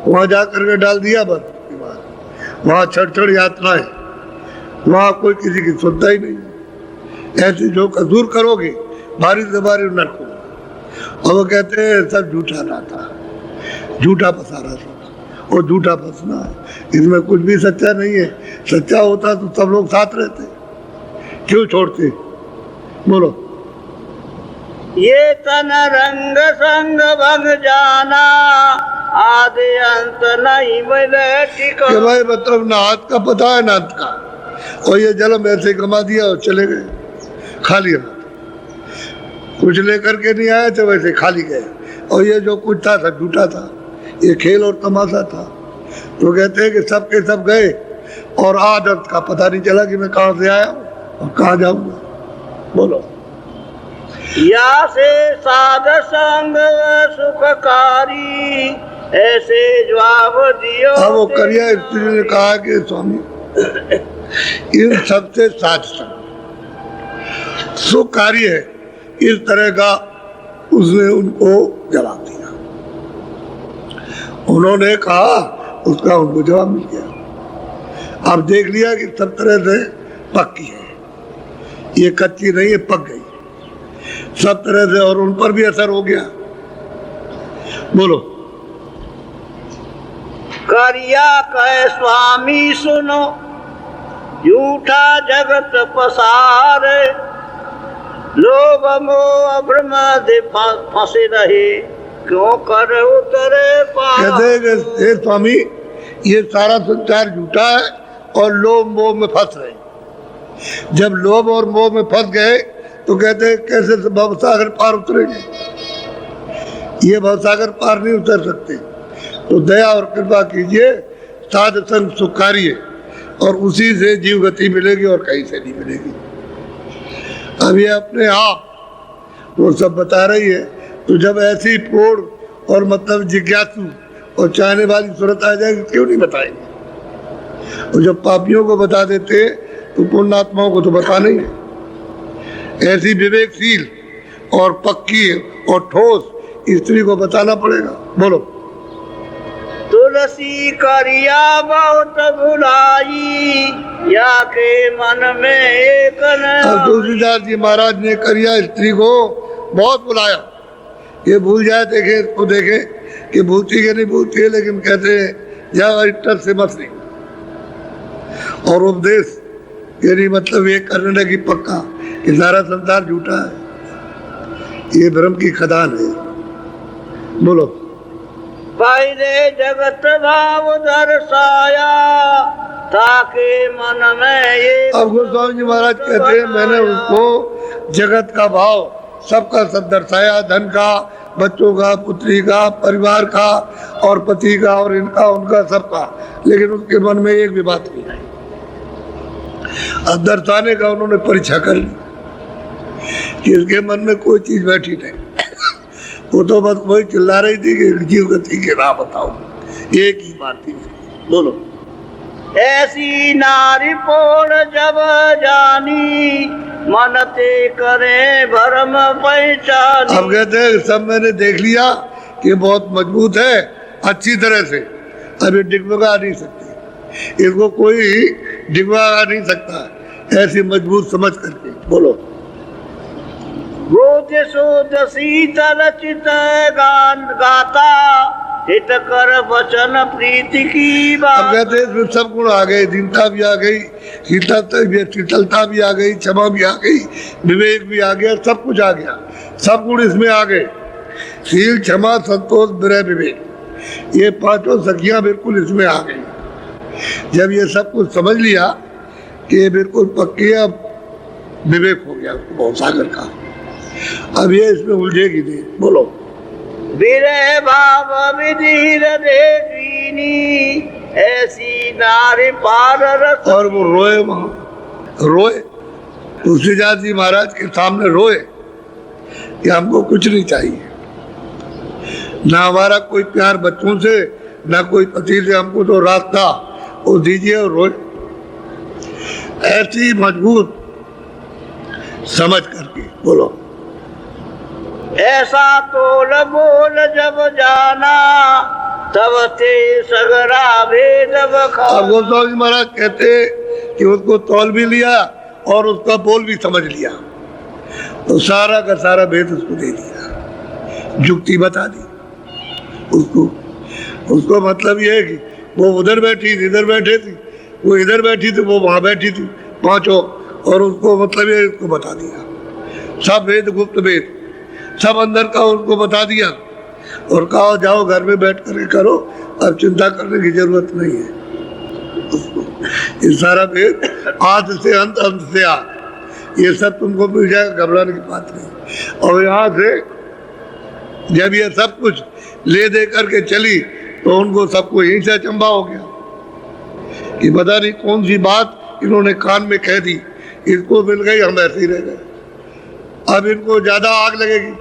वहाँ जा करके डाल दिया बस। वहाँ छड़ यातनाएं, वहाँ कोई किसी की सुनता ही नहीं। ऐसे जो कसूर करोगे भारी से भारी नरक होगा। और वो कहते हैं सब झूठा नाता, झूठा पसारा सब, और झूठा फंसना है, इसमें कुछ भी सच्चा नहीं है। सच्चा होता तो सब लोग साथ रहते, क्यों छोड़ते? बोलो। ये तन रंग संग भंग जाना, आदि अंत नहीं मिले टिको। कि भाई मतलब ना हाथ का पता है ना अंत का, और ये जन्म ऐसे कमा दिया और चले गए खाली हाथ, कुछ लेकर के नहीं आए थे, वैसे खाली गए। और ये जो कुछ था सब झूठा था, ये खेल और तमाशा था। तो कहते हैं कि सब के सब गए और आज अंत का पता नहीं चला कि मैं कहाँ से आया हूँ और कहाँ जाऊंगा। बोलो। या से साध संग सुखकारी, ऐसे जवाब दियो। अब वो करिया स्त्री ने कहा कि स्वामी इन सबसे साथ संग सुखकारी है, इस तरह का उसने उनको जवाब दिया। उन्होंने कहा, उसका उनको जवाब मिल गया। अब देख लिया कि सब तरह से पक्की है, ये कच्ची नहीं है, पक गई सब तरह से, और उन पर भी असर हो गया। बोलो। करिया कहे स्वामी सुनो, झूठा जगत पसारे, लोभ मोह भ्रम फंसे रहे, क्यों कर उतरे पार। कहते हैं कि हे स्वामी ये सारा संसार झूठा है और लोभ मोह में फंस रहे। जब लोभ और मोह में फंस गए तो कहते हैं कैसे भवसागर पार उतरेंगे, ये भवसागर पार नहीं उतर सकते। तो दया और कृपा कीजिए, साध संग सुखकारी है और उसी से जीव गति मिलेगी और कहीं से नहीं मिलेगी। अब ये अपने आप वो सब बता रही है। तो जब ऐसी पूर्ण और मतलब जिज्ञासु और चाहने वाली सूरत आ जाएगी, क्यों नहीं बताएंगे? और जब पापियों को बता देते तो पुण्यात्माओं को तो बताना ही है। ऐसी विवेकशील और पक्की और ठोस स्त्री को बताना पड़ेगा। बोलो। तुलसी करिया बहुत भुलाई, या के मन में एक न। अब तुलसीदास जी महाराज ने करिया स्त्री को बहुत बुलाया, ये भूल जाए देखे तो देखे कि भूलती है नहीं भूलती है, लेकिन कहते हैं जाओ टच से मत नहीं। और उपदेश यानी मतलब ये करने लगी पक्का कि सारा संसार झूठा है, ये भ्रम की खदान है। बोलो। पहले जगत भाव दर्शाया, ताके मन में ये। अब गोस्वामी जी महाराज कहते हैं मैंने उसको जगत का भाव सबका सब दर्शाया, धन का, बच्चों का, पुत्री का, परिवार का और पति का और इनका उनका सबका, लेकिन उसके मन में एक भी बात नहीं आई। अब दर्शाने का उन्होंने परीक्षा कर ली कि इसके मन में कोई चीज बैठी नहीं। वो तो बस वही चिल्ला रही थी कि जीव गति की राह बताओ, एक ही बात थी। बोलो। ऐसी नारी पोड़ जब जानी, मनते करे भरम पहचानी। अब कहते हैं सब मैंने देख लिया कि बहुत मजबूत है अच्छी तरह से, अभी डिगमगा नहीं सकती, इसको कोई डिगमगा नहीं सकता, ऐसी मजबूत समझ करके। बोलो। गोद शोध शीतल चित गान गाता, हित कर वचन प्रीति की बात। अब कहते हैं इसमें सब गुण आ गए, दीनता भी आ गई, शीतलता भी आ गई, क्षमा भी आ गई, विवेक भी आ गया, सब कुछ आ गया, सब गुण इसमें आ गए। शील, क्षमा, संतोष, विनय, विवेक, ये पांचों सखियां बिल्कुल इसमें आ गई। जब ये सब कुछ समझ लिया कि ये बिल्कुल पक्की, अब विवेक हो गया बहुत सागर का, अब ये इसमें उलझेगी नहीं। बोलो। विरह भाव विधीर देखीनी, ऐसी नारी पार रस। और वो रोए, वहां रोए, तुलसीदास जी महाराज के सामने रोए कि हमको कुछ नहीं चाहिए, ना हमारा कोई प्यार बच्चों से, ना कोई पति से, हमको तो रास्ता वो दीजिए। और रोए ऐसी मजबूत समझ करके। बोलो। ऐसा तोल बोल जब जाना तब ते सगरा भेद अब बखाना। गोस्वामी जी महाराज कहते कि उसको तौल भी लिया और उसका बोल भी समझ लिया, तो सारा का सारा भेद उसको दे दिया, जुक्ति बता दी उसको। उसको मतलब ये है कि वो उधर बैठी थी, इधर बैठे थी, वो इधर बैठी थी, वो वहाँ बैठी थी, पांचों, और उसको मतलब ये उसको बता दिया सब भेद, गुप्त भेद सब अंदर का उनको बता दिया और कहा जाओ घर में बैठ करके करो, अब चिंता करने की जरूरत नहीं है। ये सारा भेद आद से अंत, अंत से आद, ये सब तुमको मिल जाएगा, घबराने की बात नहीं। और यहाँ से जब ये सब कुछ ले दे करके चली तो उनको सबको यहीं से अचंभा हो गया कि पता नहीं कौन सी बात इन्होंने कान में कह दी, इसको मिल गई, हम ऐसे ही रह गए। अब इनको ज्यादा आग लगेगी,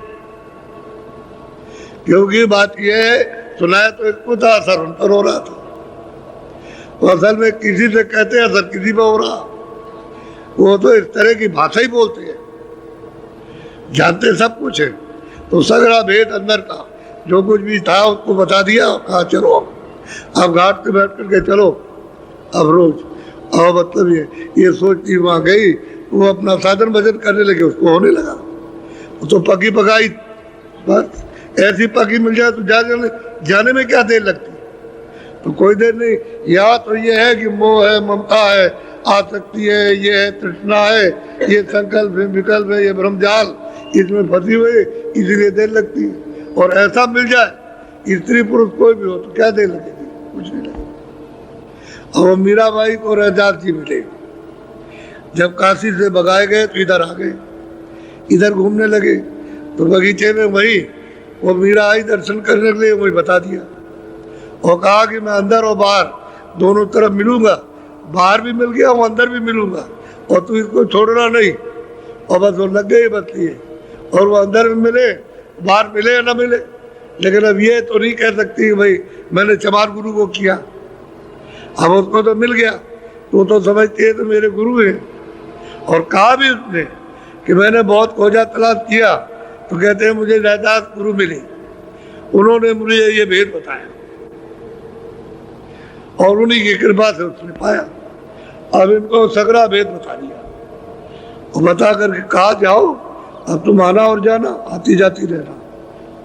क्योंकि बात यह है, सुनाया तो इसको था, असर उन पर हो रहा था। तो असल में किसी से कहते हैं असर किसी पर हो रहा, वो तो इस तरह की भाषा ही बोलते हैं, जानते सब कुछ है। तो सगड़ा भेद अंदर का जो कुछ भी था उसको बता दिया, कहा चलो अब घाट पे बैठ करके चलो अब रोज। और मतलब ये सोचती वहाँ गई, वो अपना साधन भजन करने लगे, उसको होने लगा। वो तो पकी पकाई, बस ऐसी पकी मिल जाए तो जाने में क्या देर लगती, तो कोई देर नहीं। या तो ये है कि मोह है, ममता है, आसक्ति है, ये है तृष्णा है, ये संकल्प है, विकल्प है, ये ब्रह्मजाल, इसमें फंसी हुई, इसीलिए देर लगती है। और ऐसा मिल जाए स्त्री पुरुष कोई भी हो तो क्या देर लगेगी, कुछ नहीं लगेगी। और मीराबाई को रैदास जी मिले, जब काशी से भगाए गए तो इधर आ गए, इधर घूमने लगे, तो बगीचे में वही वो मीरा आई दर्शन करने के लिए, वही बता दिया और कहा कि मैं अंदर और बाहर दोनों तरफ मिलूंगा, बाहर भी मिल गया वो अंदर भी मिलूंगा, और तू इसको छोड़ना नहीं। और बस वो लग गई बस ये, और वो अंदर भी मिले, बाहर मिले या ना मिले, लेकिन अब ये तो नहीं कह सकती कि भाई मैंने चमार गुरु को किया। अब उसको तो मिल गया, तो तो समझती है तो मेरे गुरु हैं। और कहा भी उसने कि मैंने बहुत खोजा तलाश किया, तो कहते हैं मुझे रैदास गुरु मिले, उन्होंने मुझे ये भेद बताया और उन्हीं की कृपा से उसने पाया। अब इनको सगरा भेद बता दिया और बता करके कहा जाओ अब तुम आना और जाना, आती जाती रहना,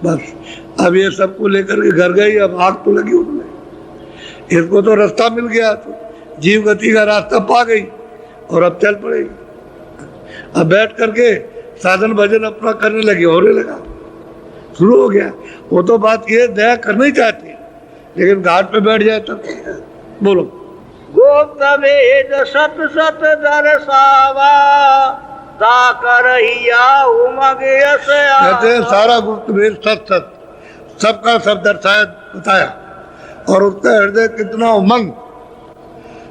बस। अब ये सबको लेकर के घर गई, अब आग तो लगी उनमें, इसको तो रास्ता मिल गया, तो जीव गति का रास्ता पा गई और अब चल पड़ेगी। अब बैठ करके साधन भजन अपना करने लगी, होने लगा, शुरू हो गया। वो तो बात ये दया करना ही चाहती है, लेकिन घाट पे बैठ जाए तब। बोलो। गोप्त भेद सत सत दर्शावा ता करहिया उमग यस आवा। कहते हैं सारा गुप्त भेद सत सत सबका सब दर्शाया, बताया, और उसका हृदय कितना उमंग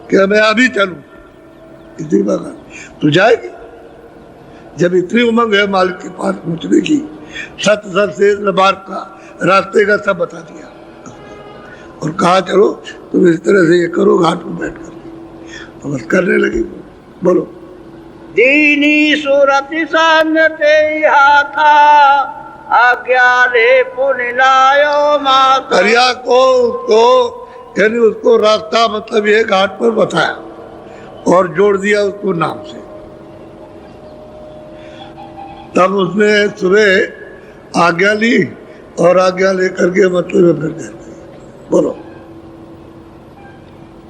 कि मैं अभी चलूं इसी बात तो जाएगी। जब इतनी उमंग है मालिक के पास पहुंचने की, सत सत से मार्ग का, रास्ते का सब बता दिया और कहा चलो तुम इस तरह से ये करो घाट में बैठ कर, तो बस करने लगी। बोलो। दीनी सूरति सामते था आज्ञा ले पुनिलायो माता। करिया को उसको यानी उसको रास्ता मतलब ये घाट पर बताया और जोड़ दिया उसको नाम से। तब उसने सुबह आज्ञा ली और आज्ञा लेकर के मतलब फिर गए। बोलो।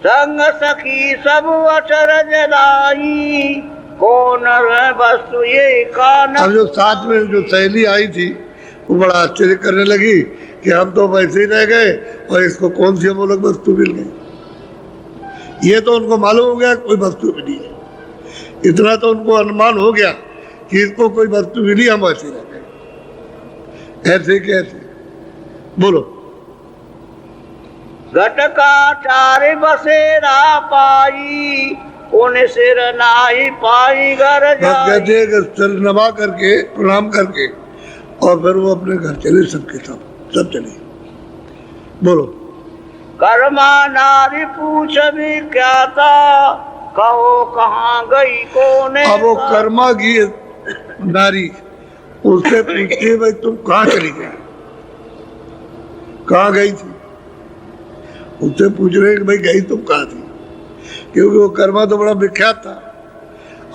संग सखी सब अचरज लाई कौन है वस्तु ये कान। अब जो साथ में जो सहेली आई थी वो बड़ा आश्चर्य करने लगी कि हम तो वैसे ही रह गए और इसको कौन सी अमूलक वस्तु मिल गई। ये तो उनको मालूम हो गया कोई वस्तु मिली है, इतना तो उनको अनुमान हो गया कि इसको कोई वस्तु मिली, हम ऐसे रह गए। ऐसे कैसे? बोलो। घटका चार बसेरा पाई उन सिर नाही पाई घर जाई। कहते हैं कि सिर नवा करके प्रणाम करके और फिर वो अपने घर चले, सबके सब चले। बोलो। कर्मा नारी पूछ भी क्या था कहो कहाँ गई कौन। अब वो कर्मा की नारी उससे पूछती है भाई तुम कहाँ चली गई, कहाँ गई थी। उससे पूछ रहे कि भाई गई तुम कहाँ थी, क्योंकि वो कर्मा तो बड़ा विख्यात था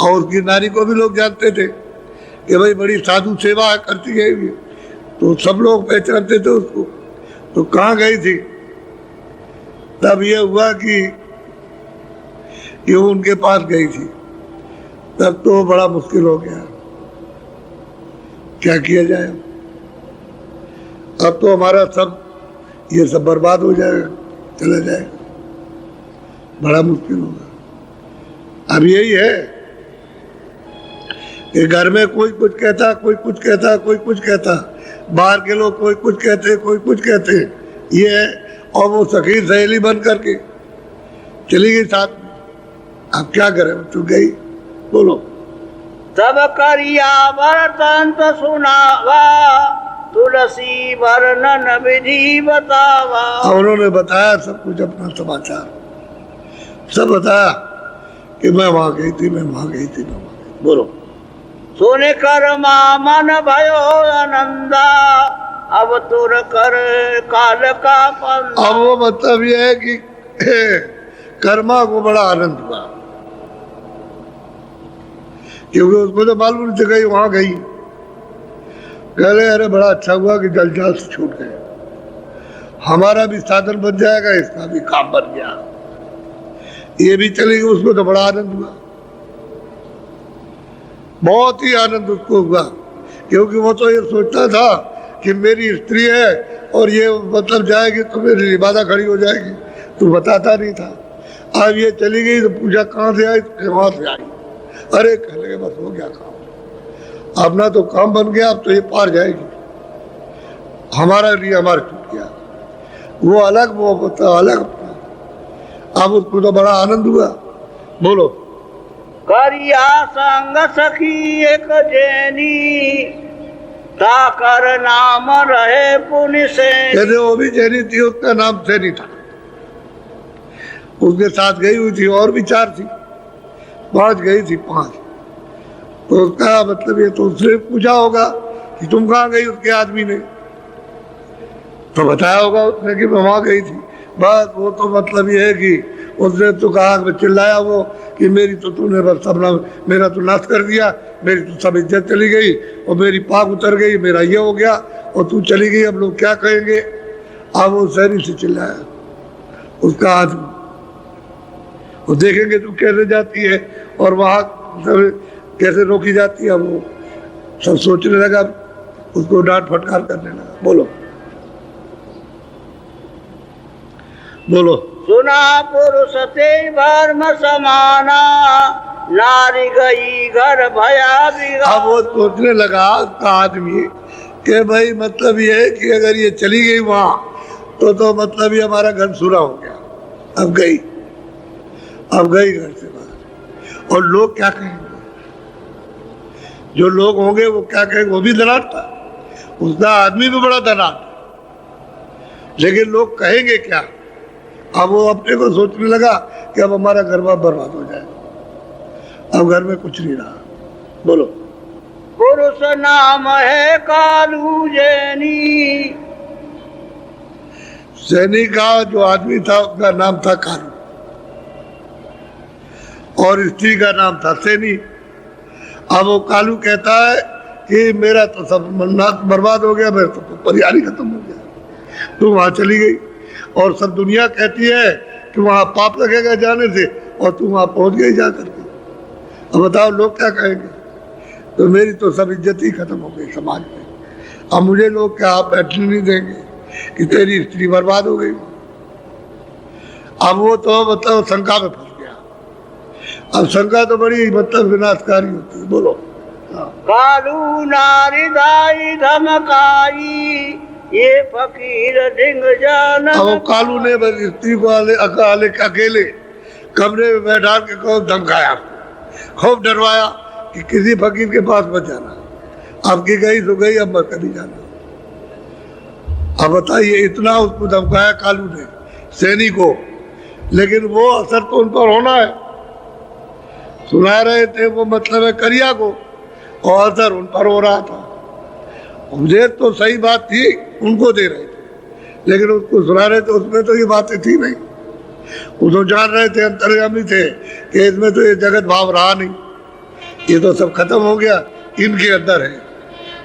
और उसकी नारी को भी लोग जानते थे कि भाई बड़ी साधु सेवा करती है ये, तो सब लोग पहचानते थे उसको। तो कहाँ गई थी, तब ये हुआ कि वो उनके पास गई थी। तब तो बड़ा मुश्किल हो गया, क्या किया जाए। अब तो हमारा सब ये सब बर्बाद हो जाएगा, चला जाएगा, बड़ा मुश्किल होगा। अब यही है कि घर में कोई कुछ कहता, कोई कुछ कहता, कोई कुछ कहता, बाहर के लोग कोई कुछ कहते, कोई कुछ कहते, ये है। और वो सखी सहेली बन करके चली गई साथ में। अब क्या करें, तू गई, बोलो। तब करिया वर्तंत सुनावा, तुलसी वर्णन विधि बतावा। और उन्होंने बताया सब कुछ, अपना समाचार सब बताया कि मैं वहां गई थी, मैं वहां गई थी, मैं वहां गई थी। बोलो। सुने कर मन भयो आनंदा, अब तुर कर काल का फंदा। अब वो मतलब ये है कि कर्मा को बड़ा आनंद हुआ, क्योंकि उसको तो मालूम नहीं था, वहां गई। कह रहे अरे बड़ा अच्छा हुआ कि जलजाल से छूट गए, हमारा भी साधन बन जाएगा, इसका भी काम बन गया, ये भी चली गई। उसको तो बड़ा आनंद हुआ, बहुत ही आनंद उसको हुआ, क्योंकि वो तो ये सोचता था कि मेरी स्त्री है और ये मतलब जाएगी तो मेरी लिबादा खड़ी हो जाएगी, तो बताता नहीं था। अब ये चली गई तो पूछा कहाँ से आई, तो वहां से आई। अरे कह लगे बस हो गया काम, अपना तो काम बन गया, अब तो ये पार जाएगी, हमारा लिए हमारा छूट गया। वो अलग, वो बता अलग अपना। अब उसको तो बड़ा आनंद हुआ। बोलो। करिया संग सखी एक जैनी, ताकर नाम रहे पुण्य से। कहते वो भी जैनी थी, उसका नाम सैनी था, उसके साथ गई हुई थी, और भी 4 थी, 5 गई थी, 5। तो उसका मतलब ये तो उसने पूछा होगा कि तुम कहाँ गई, उसके आदमी ने तो बताया होगा उसने कि मैं वहां गई थी। बस वो तो मतलब ये है कि उसने तो कहा, चिल्लाया वो कि मेरी तो तूने बस सब मेरा तो नाश कर दिया, मेरी तो सब इज्जत चली गई और मेरी पाक उतर गई, मेरा ये हो गया और तू चली गई, अब लोग क्या कहेंगे। अब वो शहरी से चिल्लाया उसका आदमी, वो देखेंगे तू कैसे जाती है और वहाँ कैसे रोकी जाती है। वो सब सोचने लगा, उसको डांट फटकार करने लगा। बोलो बोलो। सुना पुरुष ते धर्म समाना, नारी गई घर भया बिगा। अब वो सोचने लगा उसका आदमी कि भाई मतलब ये है कि अगर ये चली गई वहां तो मतलब ये हमारा घर सूरा हो गया। अब गई घर से बाहर, और लोग क्या कहेंगे, जो लोग होंगे वो क्या कहेंगे। वो भी धनाढ़ था, उसका आदमी भी बड़ा धनाढ़ था, लेकिन लोग कहेंगे क्या। अब वो अपने को सोचने लगा कि अब हमारा घर बर्बाद हो जाए, अब घर में कुछ नहीं रहा। बोलो। पुरुष नाम है कालू जैनी, सैनी का जो आदमी था उसका नाम था कालू और स्त्री का नाम था सैनी। अब वो कालू कहता है कि मेरा तो सब मन्नात बर्बाद हो गया, मेरा तो परिवार ही खत्म हो गया, तू वहां चली गई और सब दुनिया कहती है कि वहां पाप लगेगा जाने से, और तू वहां पहुंच गई जा करके। अब बताओ लोग क्या कहेंगे। तो मेरी तो सब इज्जत ही खत्म हो गई समाज में, अब मुझे लोग क्या बैठने नहीं देंगे कि तेरी स्त्री बर्बाद हो गई। अब वो तो मतलब शंका में फंस गया। अब शंका तो बड़ी मतलब विनाशकारी होती है। बोलो। कालू नारी दाई धमकाई, ये फकीर ढिंग जान। अब वो कालू ने स्त्री को अकेले कमरे में बैठा के खूब धमकाया, खूब डरवाया कि किसी फकीर के पास मत जाना, आपकी गई तो गई, अब मत कभी जाना। अब बताइए, इतना उसको धमकाया कालू ने सैनी को, लेकिन वो असर तो उन पर होना है। सुना रहे थे वो मतलब है करिया को, और असर उन पर हो रहा था। उपदेश तो सही बात थी, उनको दे रहे थे, लेकिन उसको सुना रहे थे, उसमें तो ये बातें थी नहीं। वो तो जान रहे थे, अंतर्यामी थे कि इसमें तो ये जगत भाव रहा नहीं, ये तो सब खत्म हो गया, इनके अंदर है,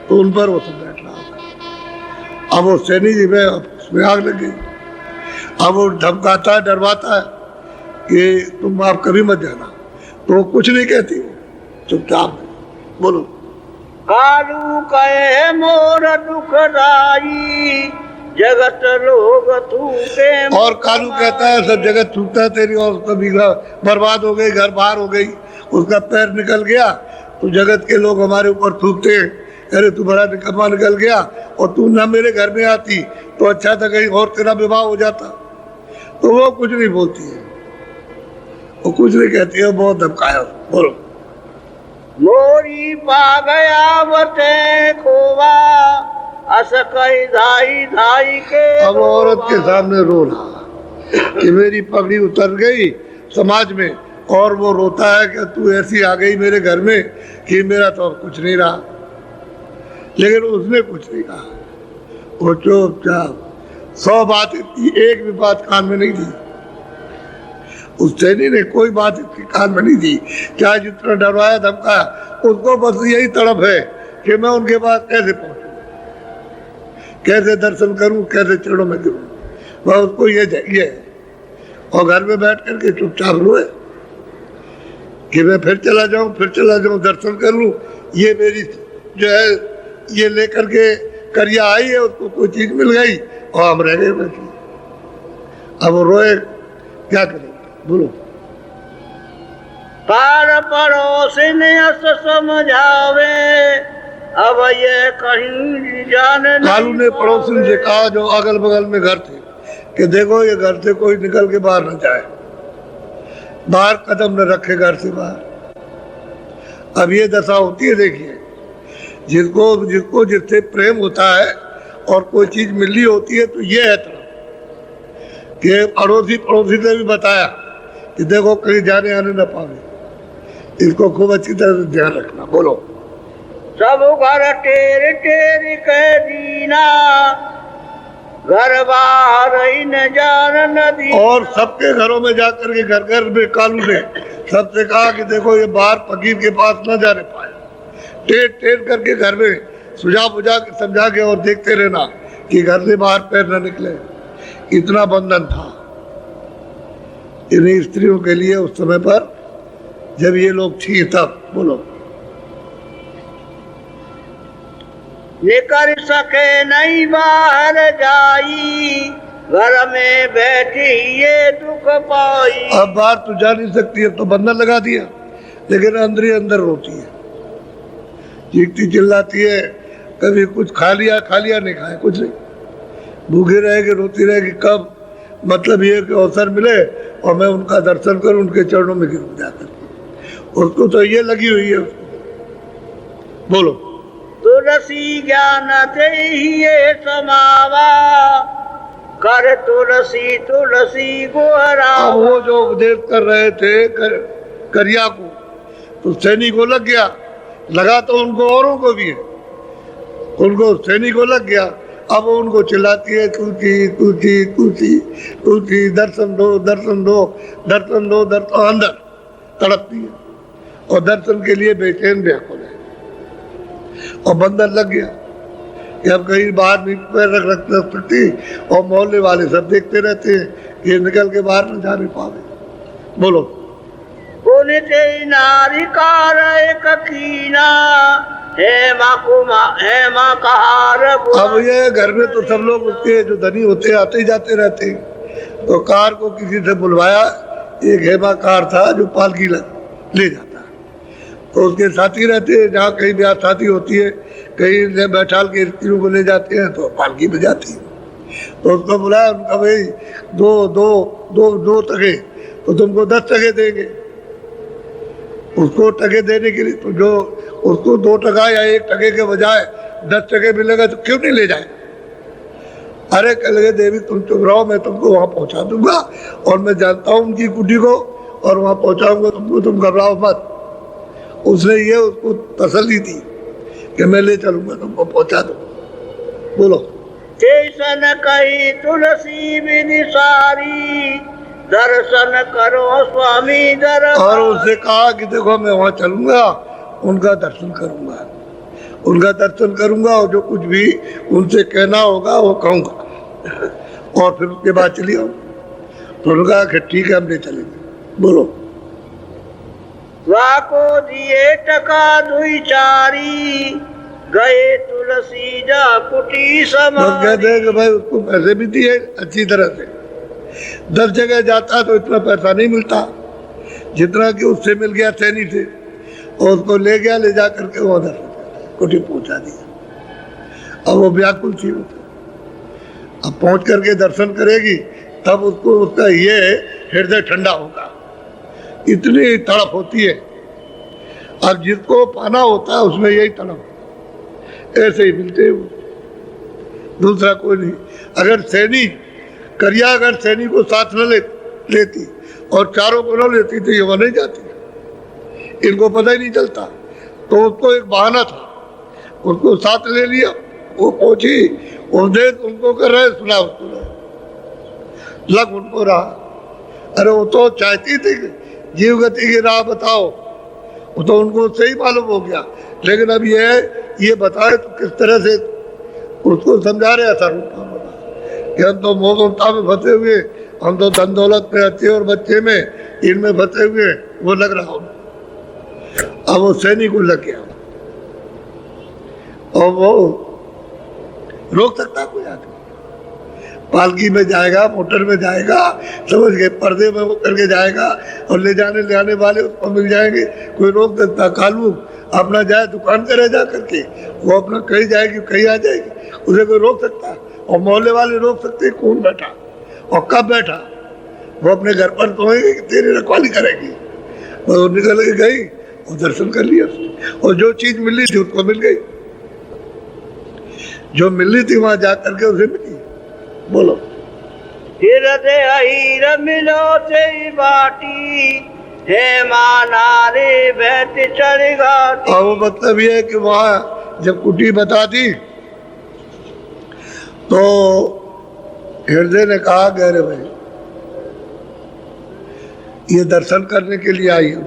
तो उन पर वो सब बैठ रहा होगा। अब वो सैनी जी में उसमें आग लग गई। अब वो धमकाता है, डरवाता है कि तुम आप कभी मत जाना, तो वो कुछ नहीं कहती, चुपचाप। बोलो। कालू कहे मोर दुखदाई जगत लोग थूके। और कालू कहता है सब जगत थूकता है तेरी, और कभी बर्बाद हो गई, घर बाहर हो गई, उसका पैर निकल गया तो जगत के लोग हमारे ऊपर थूकते हैं, अरे तू बड़ा निकम्मा निकल गया, और तू ना मेरे घर में आती तो अच्छा था, कहीं और तेरा विवाह हो जाता। तो वो कुछ नहीं बोलती है, वो कुछ नहीं कहती है, बहुत धमकाया। बोलो। मोरी पा गया बते खोवा अस कई धाई धाई के। अब औरत के सामने रो रहा कि मेरी पगड़ी उतर गई समाज में, और वो रोता है कि तू ऐसी आ गई मेरे घर में कि मेरा तो अब कुछ नहीं रहा। लेकिन उसने कुछ नहीं कहा, वो चुपचाप 100 बात की, एक भी बात कान में नहीं दी। उस सैनी ने कोई बात इसके कान में नहीं दी, चाहे जितना डरवाया धमकाया, उसको बस यही तड़प है कि मैं उनके पास कैसे पहुंचूं, कैसे दर्शन करूं, कैसे चरणों में गिरूं, वह उसको ये चाहिए। और घर में बैठ करके चुपचाप रोए कि मैं फिर चला जाऊं, दर्शन कर लूं, ये मेरी जो है ये लेकर के करिया आई है, उसको कोई चीज मिल गई और हम रह गए बैठे। अब वो रोए, क्या करें? बोलो। पार पड़ोसिन अस समझावे अब ये कहीं जान। कालू ने पड़ोसिन से कहा जो अगल बगल में घर थे कि देखो ये घर से कोई निकल के बाहर न जाए, बाहर कदम न रखे घर से बाहर। अब ये दशा होती है, देखिए, जिसको जिससे प्रेम होता है और कोई चीज मिलनी होती है तो ये है तरह कि पड़ोसी ने भी बताया कि देखो कहीं जाने आने न पावे, इसको खूब अच्छी तरह से ध्यान रखना। बोलो। सब घर टेर टेर के दीना घर बाहर ही न जान नदी। और सबके घरों में जाकर के घर घर में कालू ने सबसे कहा कि देखो ये बाहर फकीर के पास न जाने पाए, टेर टेर करके घर में सुझा बुझा के समझा के और देखते रहना कि घर से बाहर पैर न निकले। इतना बंधन था इन स्त्रियों के लिए उस समय पर जब ये लोग थी तब। बोलो। निकल सके नहीं बाहर जाई घर में बैठी ये दुख पाई। अब बाहर तो जा नहीं सकती है तो बंधन लगा दिया, लेकिन अंदर ही अंदर रोती है, चीखती चिल्लाती है, कभी कुछ खा लिया नहीं खाया कुछ नहीं, भूखी रहेगी रोती रहेगी, कब मतलब ये कि अवसर मिले और मैं उनका दर्शन करूं, उनके चरणों में गिरूं जाकर। उसको तो ये लगी हुई है उसको। बोलो। तुलसी ज्ञान दे समावा कर तुलसी तुलसी गोहरा। अब वो जो उपदेश कर रहे थे करिया को, तो सैनी को लग गया, लगा तो उनको औरों को भी है, उनको सैनी को लग गया। अब उनको चिल्लाती है तुलसी तुलसी तुलसी तुलसी, दर्शन दो दर्शन दो दर्शन दो, दर्शन अंदर तड़पती है और दर्शन के लिए बेचैन व्याकुल है। और बंधन लग गया कि अब कहीं बाहर नहीं पैर रख सकती, और मोहल्ले वाले सब देखते रहते हैं ये निकल के बाहर न जाने पावे। बोलो। नारी कार एक कीना है माँ कहार। अब ये घर में तो सब लोग उसके जो धनी होते आते ही जाते रहते हैं, तो कार को किसी से बुलवाया, एक हेमा कार था जो पालकी ले जाता, तो उसके साथी रहते हैं, जहाँ कहीं ब्याह शादी होती है कहीं बैठाल के स्त्रियों को ले जाते हैं तो पालकी में जाती है। तो उसको बुलाया, उनका भाई दो टके तो तुमको 10 टके देंगे। उसको टके देने के लिए तो जो उसको 2 टका या 1 टके के बजाय 10 टके मिलेगा तो क्यों नहीं ले जाए। अरे कह लगे देवी तुम चुप रहो, मैं तुमको वहाँ पहुँचा दूंगा और मैं जानता हूँ उनकी कुटी को और वहाँ पहुँचाऊंगा तुमको, तुम घबराओ मत। उसने ये उसको तसल्ली दी कि मैं ले चलूंगा, तुमको पहुँचा दूँ। बोलो। तेसन कही तुलसी विधि सारी, दर्शन करो स्वामी दरबारी। और उससे कहा कि देखो मैं वहाँ चलूंगा, उनका दर्शन करूंगा, उनका दर्शन करूंगा और जो कुछ भी उनसे कहना होगा वो कहूंगा। और फिर उसके बाद चलिए। तो उन्होंने कहा कि ठीक है हम ले चलेंगे। बोलो। वाको दिए टका दुई चारी, गए तुलसी जा कुटी बस समारी। कहते हैं कि भाई उसको पैसे भी दिए अच्छी तरह से। 10 जगह जाता तो इतना पैसा नहीं मिलता जितना कि उससे मिल गया सैनी से, और उसको ले गया, ले जा करके वो दर्शन कुटी पहुंचा दिया। अब वो व्याकुल थी, अब पहुंच करके दर्शन करेगी तब उसको उसका ये हृदय ठंडा होगा, इतनी तड़प होती है। अब जिसको पाना होता है उसमें यही तड़प, ऐसे ही मिलते हैं वो, दूसरा कोई नहीं। अगर सैनी करिया अगर सैनी को साथ न लेती और चारों को न लेती तो ये वह नहीं जाती, इनको पता ही नहीं चलता। तो उसको एक बहाना था, उसको साथ ले लिया, वो पहुंची, उपदेश उनको कर रहे, सुना उसको रहे, लग उनको रहा। अरे वो तो चाहती थी जीव गति की राह बताओ, वो तो उनको सही मालूम हो गया, लेकिन अब ये बताए तो किस तरह से उसको समझा रहे था कि हम तो मोह ममता में फंसे हुए, हम तो धन दौलत में, अच्छे और बच्चे में, इनमें फंसे हुए, वो लग रहा हो। अब वो सैनिक को लग गया, और वो रोक सकता कोई आदमी? पालकी में जाएगा, मोटर में जाएगा, समझ गए, पर्दे में वो करके जाएगा और ले जाने ले आने वाले उसको मिल जाएंगे, कोई रोक सकता? कालू अपना जाए दुकान करे जा करके, वो अपना कहीं जाएगी कहीं आ जाएगी, उसे कोई रोक सकता? और मोहल्ले वाले रोक सकते? कौन बैठा और कब बैठा? वो अपने घर पर सोएंगे कि तेरी रखवाली करेगी? वो निकल के गई और दर्शन कर लिया, और जो चीज मिली थी उसको मिल गई, जो मिली थी वहां जा करके उसे मिली। बोलो। हृदय हीर मिलो से बाटी, हे माना रे बैठ चढ़ घाटी। और वो मतलब ये है कि वहां जब कुटी बता दी तो हृदय ने कहा कि अरे भाई ये दर्शन करने के लिए आई है।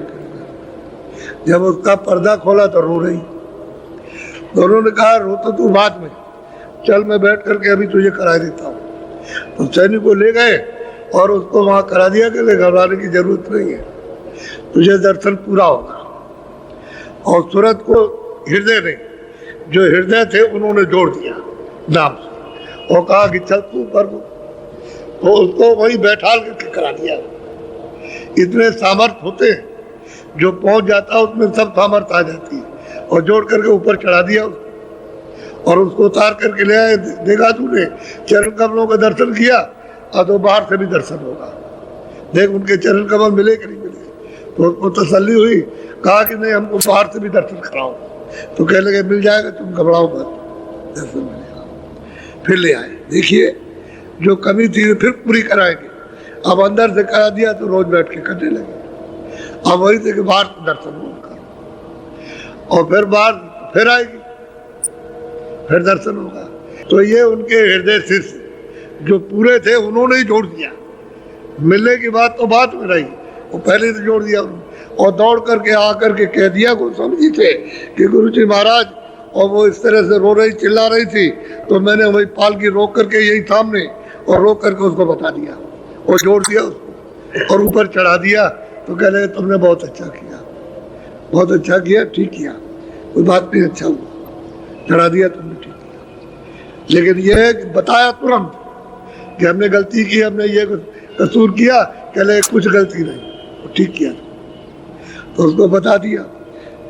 जब उसका पर्दा खोला तो रो रही, तो उन्होंने कहा रो तो तू बाद में, चल मैं बैठ करके अभी तुझे करा देता हूँ। तो सैनिक को ले गए और उसको वहां करा दिया कि घबराने की जरूरत नहीं है, तुझे दर्शन पूरा होगा। और सूरत को हृदय ने, जो हृदय थे उन्होंने जोड़ दिया नाम से, और कहा कि चल तू कर दो, तो उसको वही बैठाल करके करा दिया। इतने सामर्थ होते हैं, जो पहुंच जाता उसमें सब सामर्थ आ जाती है, और जोड़ करके ऊपर चढ़ा दिया उसको, और उसको उतार करके ले आए। देखा तूने चरण कमलों का दर्शन किया, और तो बाहर से भी दर्शन होगा, देख उनके चरण कमल मिले कि नहीं मिले। तो उसको तसल्ली हुई, कहा कि नहीं हमको बाहर से भी दर्शन कराओ। तो कह लगे मिल जाएगा, तुम घबराओ मत, दर्शन मिलेगा। फिर ले आए, देखिए जो कमी थी फिर पूरी कराएंगे। अब अंदर से करा दिया तो रोज बैठ के करने लगे। अब वही थे कि बाहर से दर्शन होगा, और फिर बाहर फिर आएगी, फिर दर्शन होगा। तो ये उनके हृदय शिष्य जो पूरे थे उन्होंने ही जोड़ दिया। मिलने की बात तो बात में रही, वो पहले से जोड़ दिया और दौड़ करके आकर के कह दिया। को समझी थे कि गुरु जी महाराज, और वो इस तरह से रो रही चिल्ला रही थी, तो मैंने वही पालकी रोक करके यही सामने और रोक करके उसको बता दिया और जोड़ दिया उसको और ऊपर चढ़ा दिया। तो कह रहे तुमने बहुत अच्छा किया, बहुत अच्छा किया, ठीक किया, कोई बात नहीं, अच्छा हुआ, चढ़ा दिया तुमने, ठीक किया। लेकिन यह बताया तुरंत कि हमने गलती की, हमने ये कसूर किया, कह रहे कुछ गलती नहीं, ठीक किया, तो उसको बता दिया।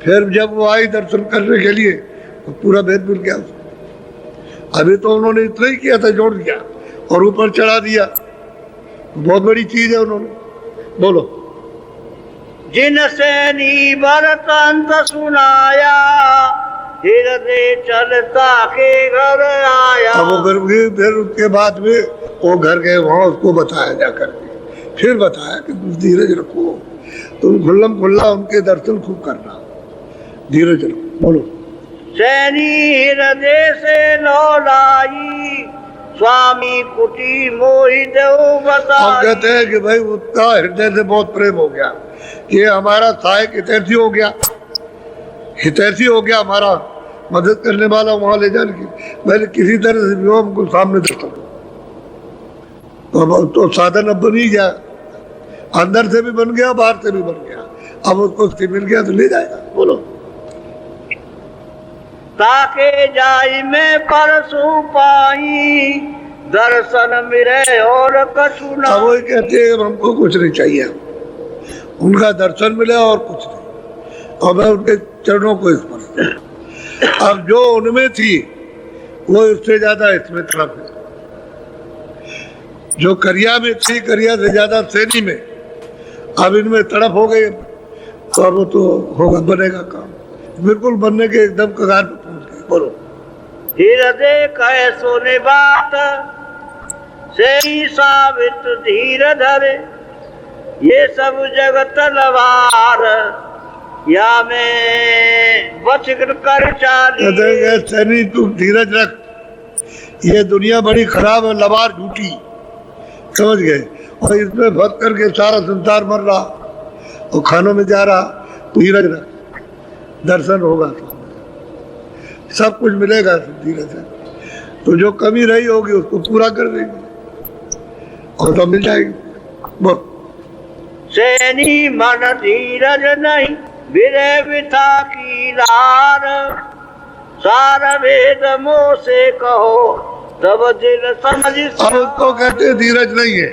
फिर जब वो आई दर्शन करने के लिए तो पूरा भेद मिल गया उसको। अभी तो उन्होंने इतना ही किया था, जोड़ दिया और ऊपर चढ़ा दिया, बहुत बड़ी चीज है उन्होंने। बोलो। जिन सैनी बरतंत सुनाया, हृदय चलता के घर आया। अब वो फिर उसके बाद में वो घर गए, वहां उसको बताया जाकर, फिर बताया कि धीरज रखो, तुम खुल्लम खुल्ला उनके दर्शन खूब करना, धीरज रखो। बोलो। सैनी हृदय से लौलाई स्वामी कुटी मोहि देव हम बताई। कहते हैं कि भाई उसका हृदय से बहुत प्रेम हो गया, ये हमारा सहायक हितैषी हो गया, हितैषी हो गया हमारा, मदद करने वाला वहां ले जाने की। मैंने किसी तरह से भी हो हमको सामने दे सको, तो साधन अब बन ही गया, अंदर से भी बन गया बाहर से भी बन गया, अब उसको मिल गया तो ले जाएगा। बोलो। ताके जाई में परसों पाई दर्शन मिले और कछु न। अब वही कहते हैं हमको कुछ नहीं चाहिए, उनका दर्शन मिले और कुछ नहीं, और मैं उनके चरणों को स्मरण। अब जो उनमें थी वो उससे ज्यादा इसमें तड़प है, जो करिया में थी करिया से ज्यादा सैनी में, अब इनमें तड़प हो गई, तो अब तो होगा, बनेगा काम, बिल्कुल बनने के एकदम कगार पर पहुंच गए। बोलो। हृदय कह सोने बात से ही साबित धीर धरे ये सब जगत लवार या में बच कर चाली। सैनी तू धीरज रख, ये दुनिया बड़ी खराब है, लवार झूठी, समझ गए, और इसमें फंस करके सारा संसार मर रहा और खानों में जा रहा। धीरज रख, दर्शन होगा, सब कुछ मिलेगा धीरज से, तो जो कमी रही होगी उसको पूरा कर देंगे और तो मिल जाएगी। बोल। सैनी मन धीरज नहीं विरह विथा की लार सार वेद मोह से कहो तब दिल समझ। अब उसको कहते हैं धीरज नहीं है,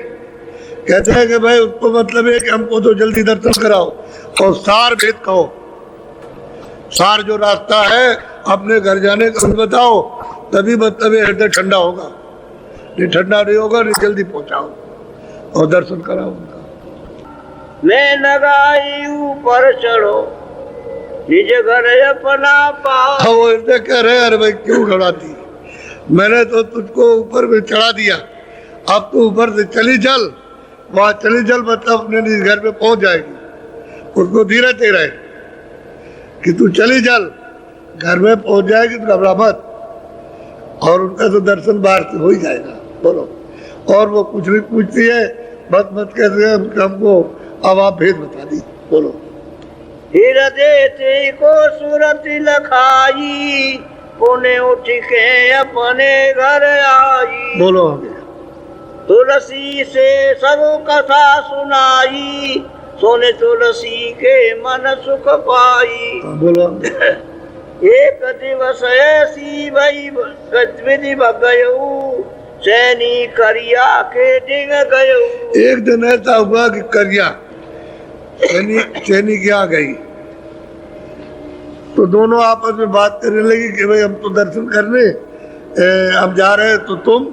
कहते हैं कि भाई उसको मतलब है कि हमको तो जल्दी दर्शन कराओ और सार भेद कहो, सार जो रास्ता है अपने घर जाने का बताओ, तभी मतलब ये हृदय ठंडा होगा, नहीं ठंडा नहीं होगा, नहीं जल्दी पहुंचाओ और दर्शन कराओ उनका। मैं लगाई ऊपर चढ़ो निज घर अपना पाओ। वो हृदय कह रहे अरे भाई क्यों घबराती, मैंने तो तुझको ऊपर में चढ़ा दिया, अब तू ऊपर से चली चल, वहां चली चल मतलब अपने निज घर में पहुंच जाएगी। उसको धीरज दे रहे कि तू चली चल, घर में पहुंच जाएगी तो घबरा मत, और उनका तो दर्शन बाहर से हो ही जाएगा। बोलो। और वो कुछ नहीं पूछती है, मत मत कहते हमको, अब आप भेद बता दी। बोलो। हृदय ते को सूरत लखाई पुणे उठ के अपने घर आई। बोलो आगे। तुलसी से सब कथा सुनाई सोने तुलसी के मन सुख पाई। बोलो। एक दिवस ऐसी भई गतिविधि गयऊ सैनी करिया के डिग गयऊ। एक दिन ऐसा हुआ कि करिया सैनी क्या गई, तो दोनों आपस में बात करने लगी कि भाई हम तो दर्शन करने हम जा रहे हैं, तो तुम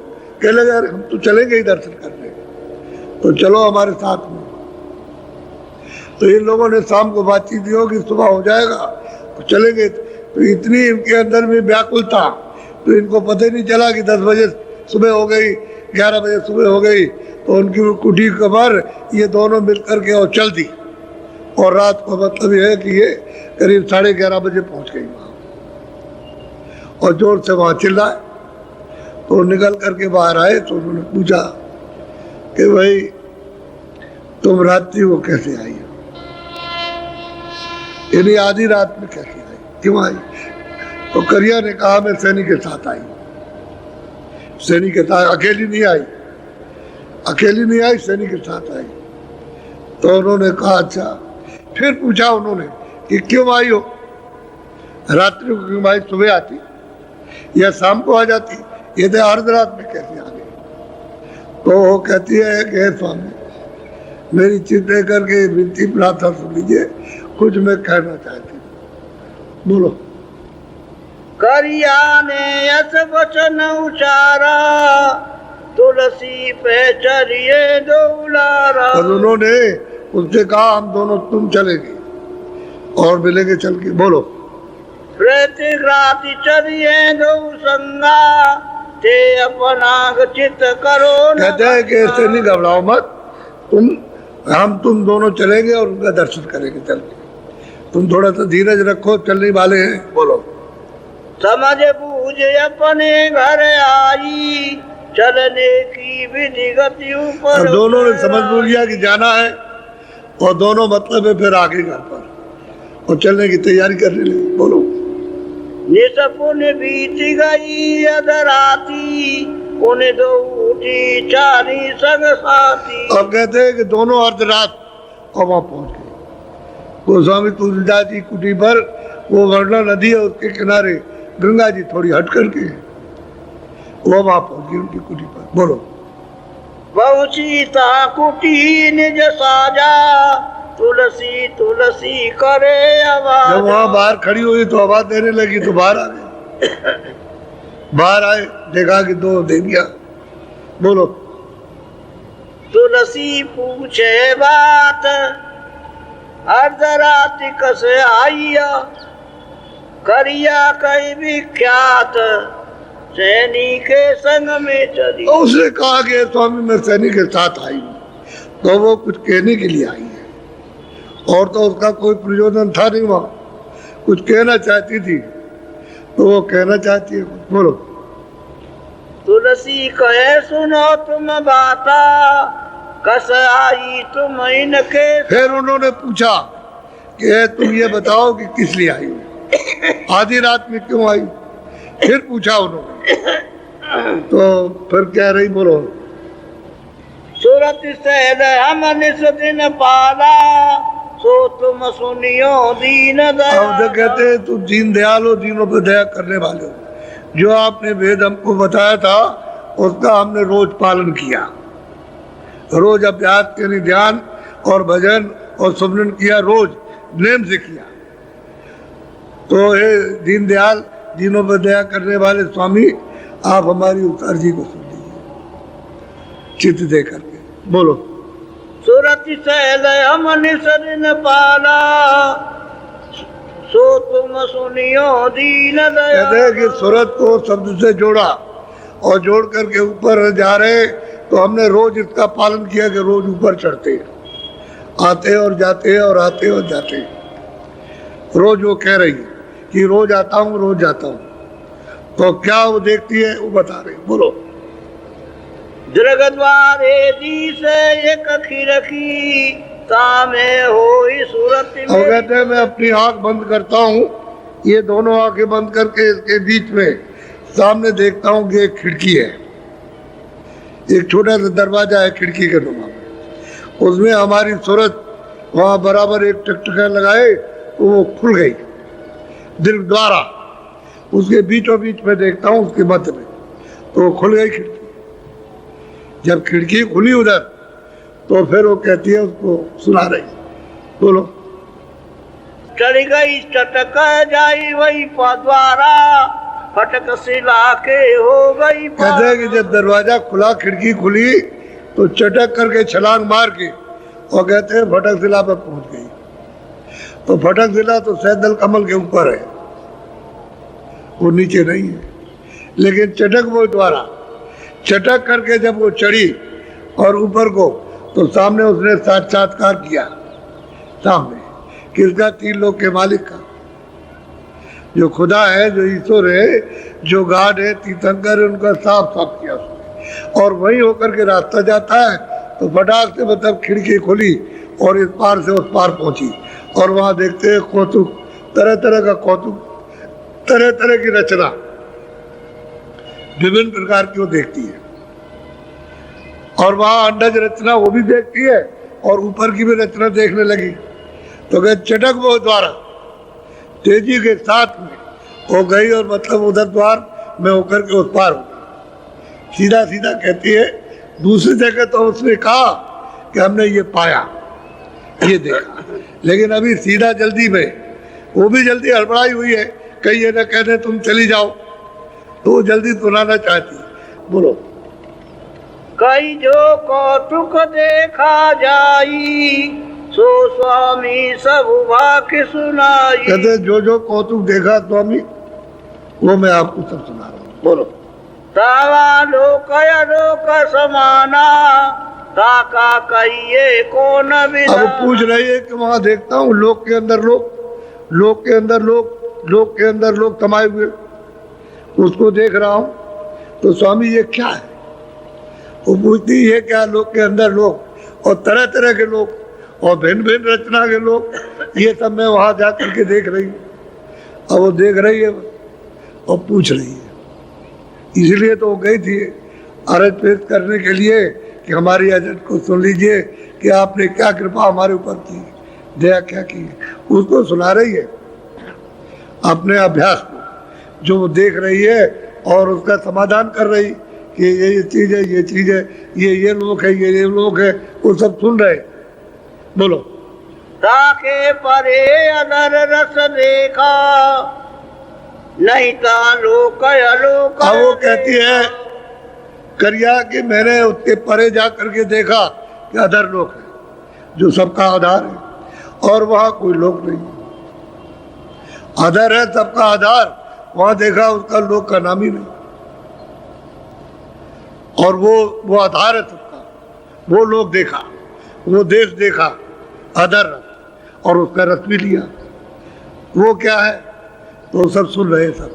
कह लगे यार हम तो चलेंगे ही दर्शन करने, तो चलो हमारे साथ में। तो इन लोगों ने शाम को बातचीत की होगी, सुबह हो जाएगा तो चलेंगे। तो इतनी इनके अंदर में व्याकुलता, तो इनको पता ही नहीं चला कि 10 बजे सुबह हो गई, 11 बजे सुबह हो गई। तो उनकी वो कुटी कमर ये दोनों मिलकर के और चल दी, और रात को मतलब ये है कि ये करीब 11:30 बजे पहुंच गई वहाँ, और जोर से वहाँ चिल्लाए। तो निकल करके बाहर आए तो उन्होंने पूछा कि भाई तुम रात्रि को कैसे आई हो, यानी आधी रात में कैसे आई, क्यों आई? तो करिया ने कहा मैं सैनी के साथ आई। सैनी के साथ अकेली नहीं आई, अकेली नहीं आई, सैनी के साथ आई। तो उन्होंने कहा अच्छा। फिर पूछा उन्होंने कि क्यों आई हो, रात्रि को क्यों आई, सुबह आती या शाम को आ जाती, ये तो अर्ध रात में कैसे आ गई? तो वो कहती है कि स्वामी मेरी चिंता करके विनती प्रार्थना सुन लीजिए, कुछ मैं कहना चाहती हूँ। बोलो। करिया ने यस वचन उचारा तुलसी पे चरिए दौलारा। और उन्होंने उनसे कहा हम दोनों तुम चलेंगे और मिलेंगे चल के। बोलो। प्रतिग्राति चरिए दो संगा ते अपना चित करो। कहते हैं कि ऐसे नहीं घबराओ मत, तुम दोनों चलेंगे और उनका दर्शन करेंगे चल के, तुम थोड़ा सा धीरज रखो, चलने वाले हैं। बोलो। समझ बूझ अपने घर आई, चलने की विधि गति ऊपर। दोनों ने समझ बूझ लिया कि जाना है और दोनों मतलब है फिर आगे घर पर और चलने की तैयारी करने लगे। बोलो। निसपुन बीत गई अधराती, उन्हें दो उठी चारी संग साथी। अब कहते हैं कि दोनों अर्धरात और वहां पहुंच गए गोस्वामी तुलसीदास जी कुटी पर। वो वर्णा नदी है, उसके किनारे गंगा जी थोड़ी हट करके वो वहां पहुंच गई उनकी कुटी पर। बोलो। बहु सीता कुटी निज साजा, तुलसी तुलसी करे आवाज। जब वहां बाहर खड़ी हुई तो आवाज देने लगी तो बाहर आ गए। बाहर आए, देखा कि दो देवियां। बोलो। तुलसी पूछे बात, अर्धरात कस आइया, करिया कई विख्यात, सैनी के संग में चली। तो उसने कहा कि स्वामी मैं सैनी के साथ आई हूँ। तो वो कुछ कहने के लिए आई है और तो उसका कोई प्रयोजन था नहीं, वहाँ कुछ कहना चाहती थी तो वो कहना चाहती है। बोलो। तुलसी कहे सुनो तुम बाता, कस आई तुम इनके। फिर उन्होंने पूछा कि तुम ये बताओ कि किस लिए आई हो, आधी रात में क्यों आई। फिर पूछा उन्होंने तो फिर कह रही। बोलो। सूरत सहज हम निस दिन पाला, सो तुम सुनियो दीन दयाल। अब तो कहते हैं तुम दीन दयाल हो, दीनों पे दया करने वाले हो। जो आपने वेद हमको बताया था उसका हमने रोज पालन किया, रोज अभ्यास यानी ध्यान और भजन और सुमरन किया, रोज नेम से किया। तो हे दीन दयाल, दीनों पर दया करने वाले स्वामी, आप हमारी उतार जी को सुन लीजिए चित्त दे करके। बोलो। सूरत सहज हम निस दिन पाला, सो तुम सुनियो दीन कहते हैं दयाल। कि सूरत को शब्द से जोड़ा और जोड़ करके ऊपर जा रहे, तो हमने रोज इसका पालन किया कि रोज ऊपर चढ़ते, आते और जाते और आते और जाते। रोज वो कह रही कि रोज आता हूँ रोज जाता हूँ। तो क्या वो देखती है वो बता रही। बोलो। दृग द्वारे दिस एक खिड़की, तामे होई सूरत और में। कहते हैं मैं अपनी आंख बंद करता हूँ, ये दोनों आंखें बंद करके इसके बीच में सामने देखता हूँ कि एक खिड़की है, एक छोटा सा दरवाजा है खिड़की के नुमा में, उसमें हमारी सूरत वहाँ बराबर एक टकटका लगाए तो वो खुल गई दीर्घ द्वारा। उसके बीचों बीच में देखता हूँ उसके मध्य में, तो वो खुल गई खिड़की। जब खिड़की खुली उधर तो फिर वो कहती है, उसको सुना रही। बोलो। चढ़ गई चटक जाई वही द्वारा, फटक सिला के हो गई। कहते हैं कि जब दरवाजा खुला, खिड़की खुली, तो चटक करके छलांग मार के और कहते हैं फटक जिला पर पहुंच गई। तो फटक जिला तो सैदल कमल के ऊपर है, वो नीचे नहीं है। लेकिन चटक वो द्वारा चटक करके जब वो चढ़ी और ऊपर को, तो सामने उसने साक्षात्कार किया। सामने किसका? तीन लोग के मालिक का, जो खुदा है, जो ईश्वर है, जो गाड है, तीर्थंकर है, उनका साफ साफ किया उसने। और वही होकर के रास्ता जाता है तो फटाक से मतलब खिड़की खुली और इस पार से उस पार पहुंची। और वहां देखते हैं कौतुक, तरह तरह का कौतुक, तरह तरह की रचना विभिन्न प्रकार की वो देखती है। और वहां अंडज रचना वो भी देखती है और ऊपर की भी रचना देखने लगी। तो गए चटक वो द्वारा तेजी के साथ में वो गई और मतलब उधर द्वार में होकर के उस पार हो गई। सीधा सीधा कहती है। दूसरी जगह तो उसने कहा कि हमने ये पाया, ये देखा, लेकिन अभी सीधा जल्दी में, वो भी जल्दी हड़बड़ाई हुई है, कहीं ये ना कहते तुम चली जाओ, तो वो जल्दी सुनाना चाहती। बोलो। कई जो कौतुक देखा जाई, सो स्वामी सब वाक्य सुनाई। कहते जो कौतुक देखा स्वामी वो मैं आपको सब सुना रहा हूँ। बोलो। तावा लोक अलोक समाना, ताका कहिए कौन विदा। अब पूछ रही है कि वहां देखता हूँ लोक के अंदर लोक, लोक के अंदर लोक, लोक के अंदर लोक समाये हुए, उसको देख रहा हूँ तो स्वामी ये क्या है? वो पूछती ये क्या लोग के अंदर लोग और तरह तरह के लोग और भिन्न भिन्न रचना के लोग, ये सब मैं वहाँ जा करके देख रही हूँ। अब वो देख रही है और पूछ रही है, इसलिए तो वो गई थी अर्ज पेश करने के लिए कि हमारी अर्ज को सुन लीजिए कि आपने क्या कृपा हमारे ऊपर की, दया क्या की। उसको सुना रही है अपने अभ्यास को, जो वो देख रही है और उसका समाधान कर रही कि ये चीज़ है, ये चीज़ है, ये लोग है, ये लोग है, वो सब सुन रहे। बोलो। ताके परे अदर रस देखा, नहीं था लोक अलोक। अब वो कहती है करिया कि मैंने उसके परे जा करके देखा कि अदर लोक है जो सबका आधार है, और वहाँ कोई लोक नहीं। अदर है सबका आधार, वहाँ देखा उसका लोक का नाम ही नहीं। और वो आधार है सबका, वो लोक देखा, वो देश देखा अदर रस, और उसका रस भी लिया। वो क्या है तो सब सुन रहे, सब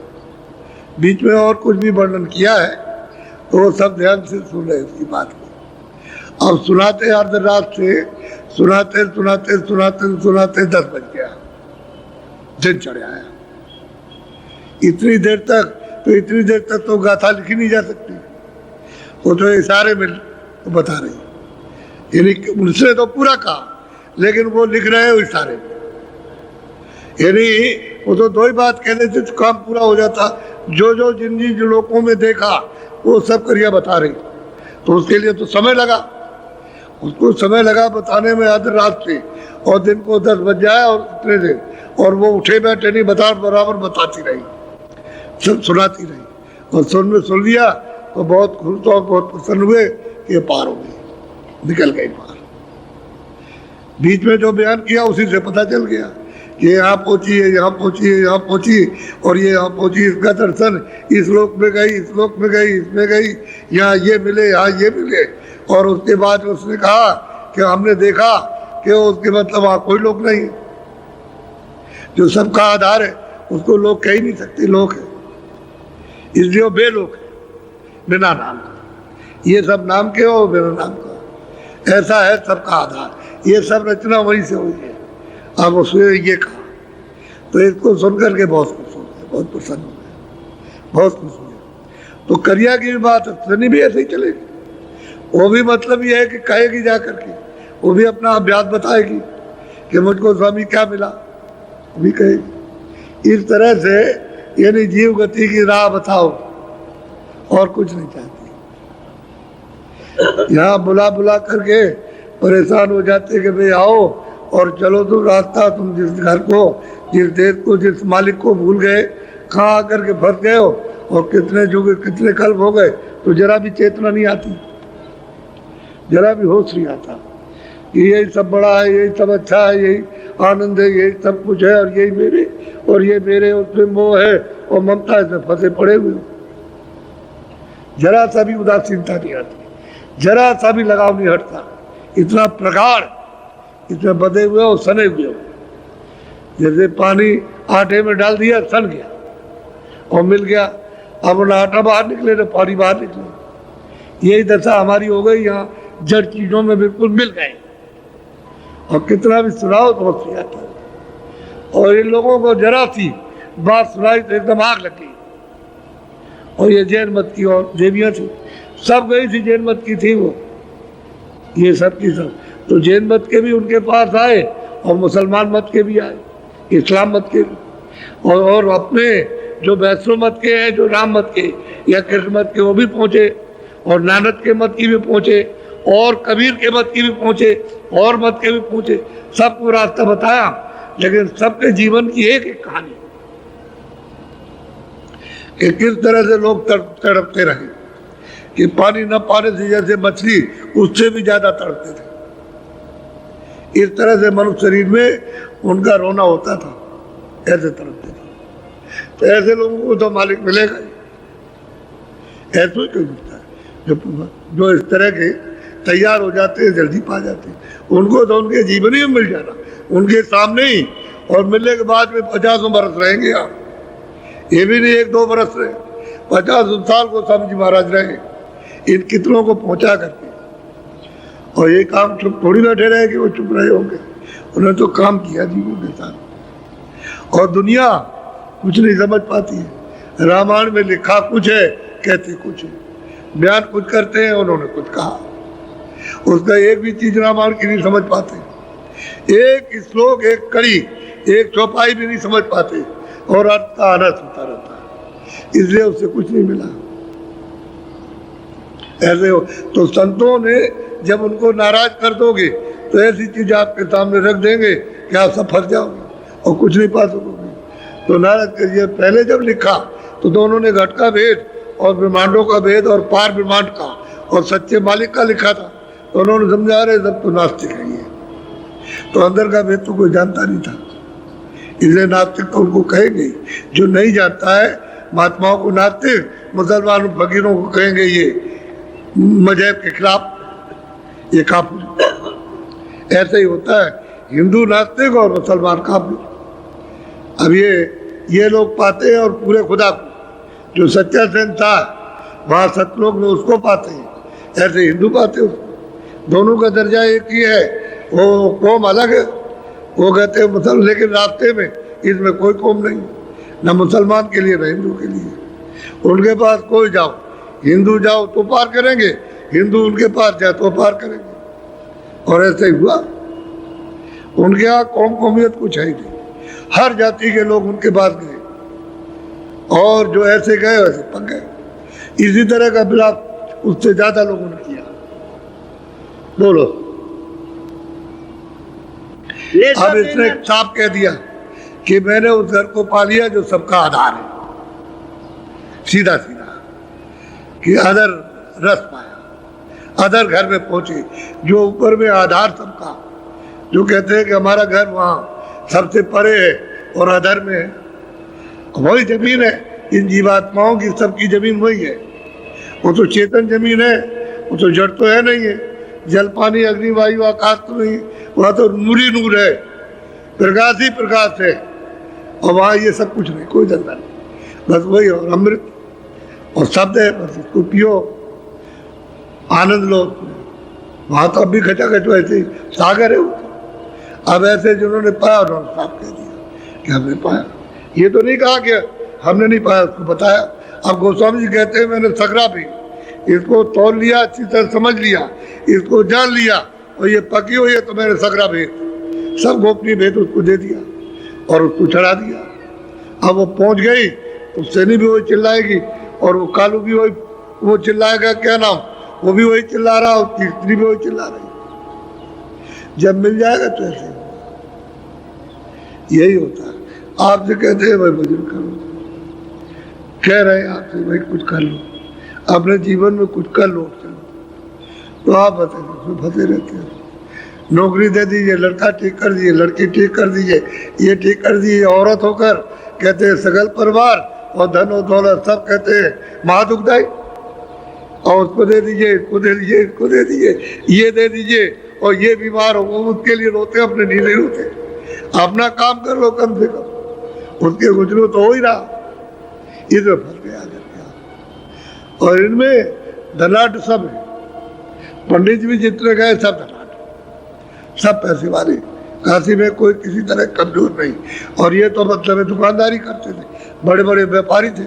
बीच में और कुछ भी वर्णन किया है तो वो सब ध्यान से सुन रहे उसकी बात को। अब सुनाते अर्धरात से सुनाते सुनाते सुनाते सुनाते 10 बज गया, दिन चढ़ आया। इतनी देर तक तो गाथा लिखी नहीं जा सकती, वो तो इशारे में तो बता रही, यानी उनसे तो पूरा कहा लेकिन वो लिख रहे हैं इशारे में। यानी वो तो 2 ही बात कहने से काम पूरा हो जाता। जो जिन जिन लोगों में देखा वो सब करिया बता रही, तो उसके लिए तो समय लगा, उसको समय लगा बताने में आधी रात से, और दिन को 10 बज जाए और इतने देर, और वो उठे बैठे नहीं, बराबर बताती रही, सब सुनाती रही। और सुन लिया तो बहुत खुश और बहुत प्रसन्न हुए कि ये पार हो गई, निकल गई पार। बीच में जो बयान किया उसी से पता चल गया कि यहाँ पहुँची है, यहाँ पहुँची है, यहाँ पहुँची, और ये यहाँ पहुँची, इसका दर्शन इस लोक में गई, इस लोक में गई, इसमें गई, यहाँ ये मिले, यहाँ ये मिले। और उसके बाद उसने कहा कि हमने देखा कि उसके मतलब वहाँ कोई लोक नहीं है, जो सबका आधार है उसको लोग कह ही नहीं सकते, लोक है, इसलिए वो बेलोक है, बिना नाम का। ये सब नाम के हो, बिना नाम का। ऐसा है सबका आधार, ये सब रचना वहीं से हुई है। अब उसने ये कहा तो इसको सुन करके बहुत खुश हो गए, बहुत प्रसन्न हो गए, बहुत खुश हो गए। तो करिया की भी बात सुनी भी ऐसे ही चलेगी, वो भी मतलब ये है कि कहेगी जा करके, वो भी अपना अभ्यास बताएगी कि मुझको स्वामी क्या मिला, वो भी कहेगी। इस तरह से यानी जीव गति की राह बताओ, और कुछ नहीं चाहती। यहाँ बुला करके परेशान हो जाते कि भाई आओ और चलो, तो रास्ता तुम जिस घर को, जिस देश को, जिस मालिक को भूल गए, कहाँ आकर के फंस गए हो, और कितने जुग कितने कल्प हो गए, तो जरा भी चेतना नहीं आती, जरा भी होश नहीं आता कि यही सब बड़ा है, यही सब अच्छा है, यही आनंद है, यही सब कुछ है, और यही मेरे, और ये मेरे, उसमें मोह है और ममता, इसमें फंसे पड़े हुए। जरा सा भी उदासीनता नहीं आती, जरा सा भी लगाव नहीं हटता, इतना प्रगाढ़, इसमें बधे हुए और सने हुए हो। जैसे पानी आटे में डाल दिया, सन गया और मिल गया, अब ना आटा बाहर निकले ना पानी बाहर निकले। यही दशा हमारी हो गई, यहाँ जड़ चीजों में बिल्कुल मिल गए, और कितना भी सुनाओ तो बस आता है। और इन लोगों को जरा सी बात सुनाई तो एकदम आग लगी। और ये जैन मत की और देवियाँ थी, सब गई थी, जैन मत की थी वो, ये सब की सब। तो जैन मत के भी उनके पास आए, और मुसलमान मत के भी आए, इस्लाम मत के भी, और अपने जो वैष्णव मत के हैं, जो राम मत के या कृष्ण मत के, वो भी पहुँचे, और नानक के मत की भी पहुँचे, और कबीर के मत की भी पहुँचे, और मत के भी पहुँचे। सबको रास्ता बताया, लेकिन सबके जीवन की एक एक कहानी कि किस तरह से लोग तड़पते रहे, कि पानी न पाने से जैसे मछली उससे भी ज्यादा तड़पते थे। इस तरह से मनुष्य शरीर में उनका रोना होता था, ऐसे तड़पते थे। तो ऐसे लोगों को तो मालिक मिलेगा ही, ऐसे ही कोई मिलता है जो इस तरह के तैयार हो जाते हैं, जल्दी पा जाते हैं। उनको तो उनके जीवन ही में मिल जाना, उनके सामने ही, और मिलने के बाद में 50 बरस रहेंगे आप, ये भी नहीं 1-2 बरस रहे, 50 साल को स्वामी जी महाराज रहे इन कितनों को पहुंचा करके। और ये काम चुप थोड़ी बैठे रहे कि वो चुप रहे होंगे, उन्होंने तो काम किया जीवों के साथ। और दुनिया कुछ नहीं समझ पाती है। रामायण में लिखा कुछ है, कहते कुछ है, बयान कुछ करते हैं, उन्होंने कुछ कहा। उसका एक भी चीज रामायण की नहीं समझ पाते, एक श्लोक, एक कड़ी, एक चौपाई भी नहीं समझ पाते, और अर्थ का अनर्थ होता रहता है, इसलिए उससे कुछ नहीं मिला। ऐसे हो तो संतों ने जब उनको नाराज कर दोगे तो ऐसी चीज आपके सामने रख देंगे कि आप सब फंस जाओगे और कुछ नहीं पा सकोगे। तो नाराज करिए। पहले जब लिखा तो दोनों ने घट का भेद और ब्रह्मांडों का भेद और पार ब्रह्मांड का और सच्चे मालिक का लिखा था, तो उन्होंने समझा रहे सब तो नास्तिक है ये, तो अंदर का भेद तो कोई जानता नहीं था, इसलिए नास्तिक तो उनको कहेंगे। जो नहीं जानता है महात्माओं को नास्तिक, मुसलमानों फकीरों को कहेंगे ये मजहब के खिलाफ, ये काफिर। ऐसे ही होता है, हिंदू नास्तिक और मुसलमान काफिर। अब ये लोग पाते हैं और पूरे खुदा को, जो सच्चा संता है वहाँ सतलोक में उसको पाते हैं, ऐसे हिंदू पाते हैं उसको। दोनों का दर्जा एक ही है, वो कौम अलग है। वो कहते हैं मुसलमान, लेकिन रास्ते में इसमें कोई कौम नहीं, न मुसलमान के लिए न हिंदू के लिए। उनके पास कोई जाओ, हिंदू जाओ तो पार करेंगे, हिंदू उनके पास जाए तो पार करेंगे। और ऐसे ही हुआ। उनके यहाँ कौम कौमियत कुछ है ही नहीं, हर जाति के लोग उनके पास गए, और जो ऐसे गए वैसे पक गए। इसी तरह का विलाप उससे ज्यादा लोगों ने किया। बोलो। अब इसने साफ कह दिया कि मैंने उस घर को पा लिया जो सबका आधार है, सीधा सीधा, कि अदर रस पाया, अदर घर में पहुंचे जो ऊपर में आधार सबका, जो कहते हैं कि हमारा घर वहाँ सबसे परे है और अदर में है, वही जमीन है। इन जीवात्माओं की सबकी जमीन वही है। वो तो चेतन जमीन है, वो तो जड़ तो है नहीं है, जल पानी अग्नि वायु आकाश तो नहीं, वहाँ तो नूरी नूर है, प्रकाश ही प्रकाश है। और वहाँ ये सब कुछ नहीं, कोई धंधा नहीं, बस वही और अमृत और शब्द है, बस इसको पियो, आनंद लो। वहाँ तो अब भी खचाखच वैसे ही सागर है। अब ऐसे जिन्होंने पाया उन्होंने साफ कह दिया कि हमने पाया। ये तो नहीं कहा कि हमने नहीं पाया, उसको बताया। अब गोस्वामी जी कहते हैं मैंने सकरा भी इसको तोड़ लिया, अच्छी तरह समझ लिया, इसको जान लिया, और ये पकी हुई है तो मैंने सकरा भेद, सब गोपनीय भेद उसको दे दिया और उसको चढ़ा दिया। अब वो पहुंच गई तो सैनी भी वही चिल्लाएगी, और वो कालू भी वही वो चिल्लाएगा, क्या नाम, वो भी वही चिल्ला रहा, और तीसरी भी वही चिल्ला रही। जब मिल जाएगा तो ऐसे यही होता है। आपसे कहते हैं भाई भजन करो, कह रहे हैं आपसे भाई कुछ कर लो, अपने जीवन में कुछ कर लो, तो आप बताइए फंसे रहते हैं। नौकरी दे दीजिए, लड़का ठीक कर दीजिए, लड़की ठीक कर दीजिए, ये ठीक कर दीजिए, औरत होकर कहते हैं सगल परिवार और धन और दौलत सब कहते हैं महादुखदाई, और उसको दे दीजिए, इसको दे दीजिए, इसको दे दीजिए, ये दे दीजिए, और ये बीमार हो वो उसके लिए रोते, अपने लिए नहीं रोते। अपना काम कर लो कम से कम, उसके गुजरो तो हो ही रहा। इसमें फंस गया करके। और इनमें धनाढ़ सब है, पंडित भी जितने गए सब धनाढ़, सब पैसे वाले। काशी में कोई किसी तरह कमजोर नहीं। और ये तो मतलब दुकानदारी करते थे, बड़े बड़े व्यापारी थे,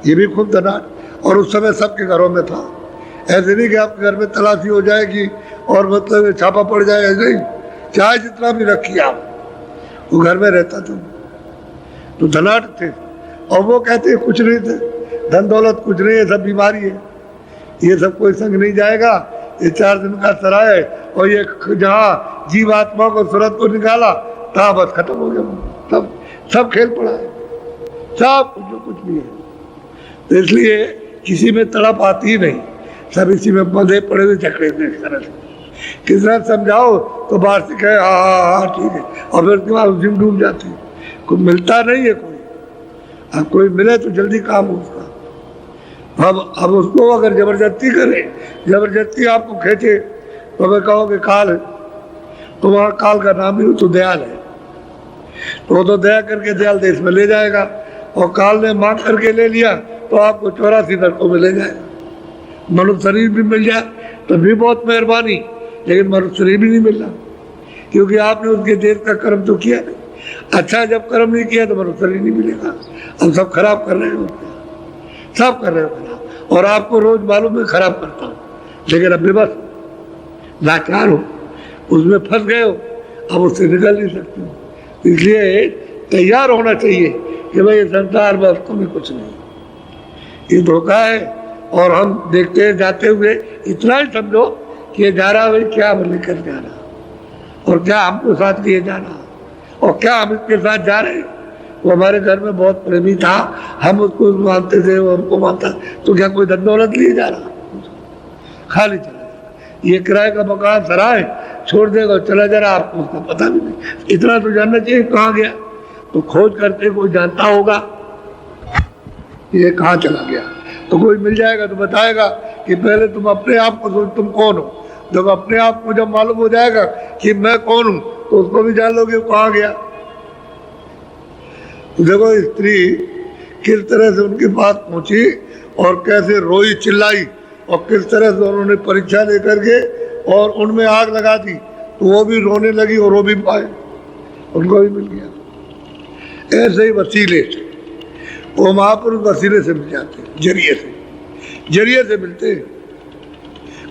ये भी खूब धनाढ़, और उस समय सबके घरों में था। ऐसे नहीं कि आपके घर में तलाशी हो जाएगी और मतलब छापा पड़ जाए, ऐसे ही चाहे जितना भी रखिए आप, वो घर में रहता था। तो धनाढ़ थे। और वो कहते कुछ नहीं थे, धन दौलत कुछ नहीं है, सब बीमारी है, ये सब कोई संग नहीं जाएगा, ये 4 दिन का सराय है। और ये जहाँ जीवात्मा को सूरत को निकाला तहाँ बस खत्म हो गया, सब खेल पड़ा है, सब कुछ जो कुछ भी है। तो इसलिए किसी में तड़प आती ही नहीं, सब इसी में बंधे पड़े हुए झकड़े में। इस तरह से किस तरह समझाओ तो बाहर से कहे हाँ ठीक है, और फिर उसके बाद उसी में डूब जाते हैं। कोई मिलता नहीं है, अब कोई मिले तो जल्दी काम हो उसका। अब उसको अगर जबरदस्ती करे, जबरदस्ती आपको खींचे, तो मैं कहोगे काल है, तो वहाँ काल का नाम ही तो दयाल है, तो वो तो दया करके दयाल देश में ले जाएगा। और काल ने मांग करके ले लिया तो आपको 84 नरकों में ले जाएगा। मनुष्य शरीर भी मिल जाए तो भी बहुत मेहरबानी, लेकिन मनुष्य शरीर भी नहीं मिल रहा, क्योंकि आपने उसके देश का कर्म तो किया नहीं। अच्छा जब कर्म नहीं किया तो मनुष्य शरीर नहीं मिलेगा। हम सब खराब कर रहे हो, सब कर रहे हो खराब, और आपको रोज मालूम है खराब करता हूँ, लेकिन अब बेबस लाचार हो, उसमें फंस गए हो, अब उससे निकल नहीं सकते हो। इसलिए तैयार होना चाहिए कि भाई ये संसार वास्तव में कुछ नहीं, ये धोखा है। और हम देखते हैं जाते हुए इतना ही समझो कि ये जा रहा भाई क्या लेकर जा रहा, और क्या हमको साथ लिए जा रहा, और क्या हम इसके साथ जा रहे हैं। वो हमारे घर में बहुत प्रेमी था, हम उसको मानते थे, वो हमको मानता, तो क्या कोई धन दौलत लिए जा रहा, खाली चला ये किराए का मकान सराय छोड़ देगा और चला जा रहा, आपको उसका पता भी नहीं। इतना तो जानना चाहिए कहाँ गया, तो खोज करते कोई जानता होगा ये कहाँ चला गया, तो कोई मिल जाएगा तो बताएगा कि पहले तुम अपने आप को सोच तुम कौन हो। जब अपने आप को जब मालूम हो जाएगा कि मैं कौन हूँ, तो उसको भी जान लोगे कहाँ गया। देखो स्त्री किस तरह से उनके पास पहुंची और कैसे रोई चिल्लाई, और किस तरह से उन्होंने परीक्षा दे करके और उनमें आग लगा दी, तो वो भी रोने लगी और रो भी पाए, उनको भी मिल गया। ऐसे ही वसीले से वो महापुरुष वसीले से मिल जाते, जरिए से मिलते हैं,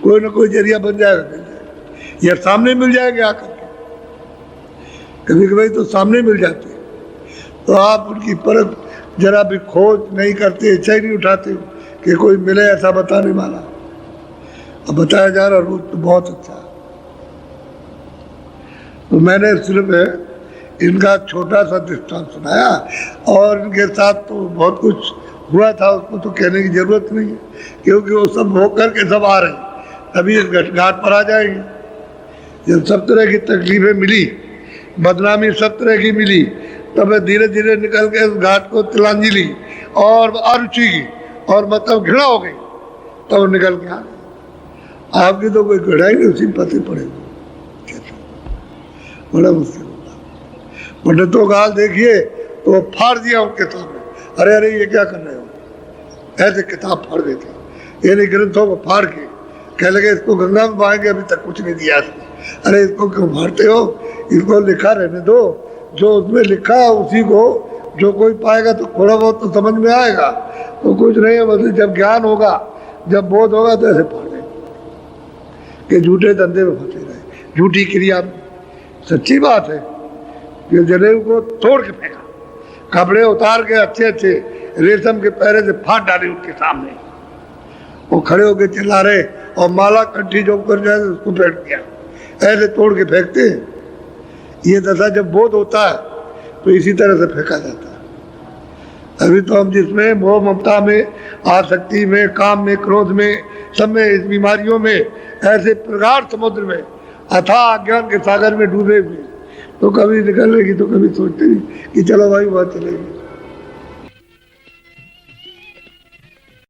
कोई ना कोई जरिया बन जाएगा, मिल जाएगा, या सामने मिल जाएंगे आकर के, कभी कभी तो सामने मिल जाते हैं, तो आप उनकी परख जरा भी खोज नहीं करते, इच्छा ही नहीं उठाते कि कोई मिले ऐसा बताने वाला। अब बताया जा रहा रूप तो बहुत अच्छा है। तो मैंने सिर्फ इनका छोटा सा दृष्टांत सुनाया, और इनके साथ तो बहुत कुछ हुआ था, उसको तो कहने की जरूरत नहीं है, क्योंकि वो सब होकर के सब आ रहे हैं, तभी इस घाट पर आ जाएंगे। जब सब तरह की तकलीफें मिली, बदनामी सब तरह की मिली, तब धीरे धीरे निकल के इस घाट को तिलांजलि और अरुचि की और मतलब घृणा हो गई, तब निकल के आ गए। आपकी तो कोई घृणा ही नहीं, उसी पते पड़ेगा, बड़ा मुश्किल होगा। पंडितों का हाल देखिए, तो वो फाड़ दिया उनके सामने, अरे अरे ये क्या कर रहे हो, ऐसे किताब फाड़ देते, ये ग्रंथों को फाड़ के कह लगे इसको गंगा में बहाएंगे, अभी तक कुछ नहीं दिया इसने। अरे इसको क्यों फाड़ते हो, इसको लिखा रहने दो, जो उसमें लिखा है उसी को जो कोई पाएगा तो थोड़ा बहुत तो समझ में आएगा, तो कुछ नहीं है, बस जब ज्ञान होगा, जब बोध होगा तो ऐसे फाड़ देंगे कि झूठे धंधे में फंसे रहे, झूठी क्रिया में। सच्ची बात है कि जनेऊ को तोड़ के फेंका, कपड़े उतार के अच्छे अच्छे रेशम के पैरे से फाड़ डाले उनके सामने, वो खड़े होके चिल्ला रहे, और माला कंठी जो कर जाए उसको फेंक दिया, ऐसे तोड़ के फेंकते हैं। ये दशा जब बोध होता है तो इसी तरह से फेंका जाता है। अभी तो हम जिसमें मोह ममता में, आसक्ति में, काम में, क्रोध में, सब में, इस बीमारियों में, ऐसे प्रगाढ़ समुद्र में, अथाह अज्ञान के सागर में डूबे हुए, तो कभी निकलने की तो कभी सोचते नहीं कि चलो भाई बात चलेगी।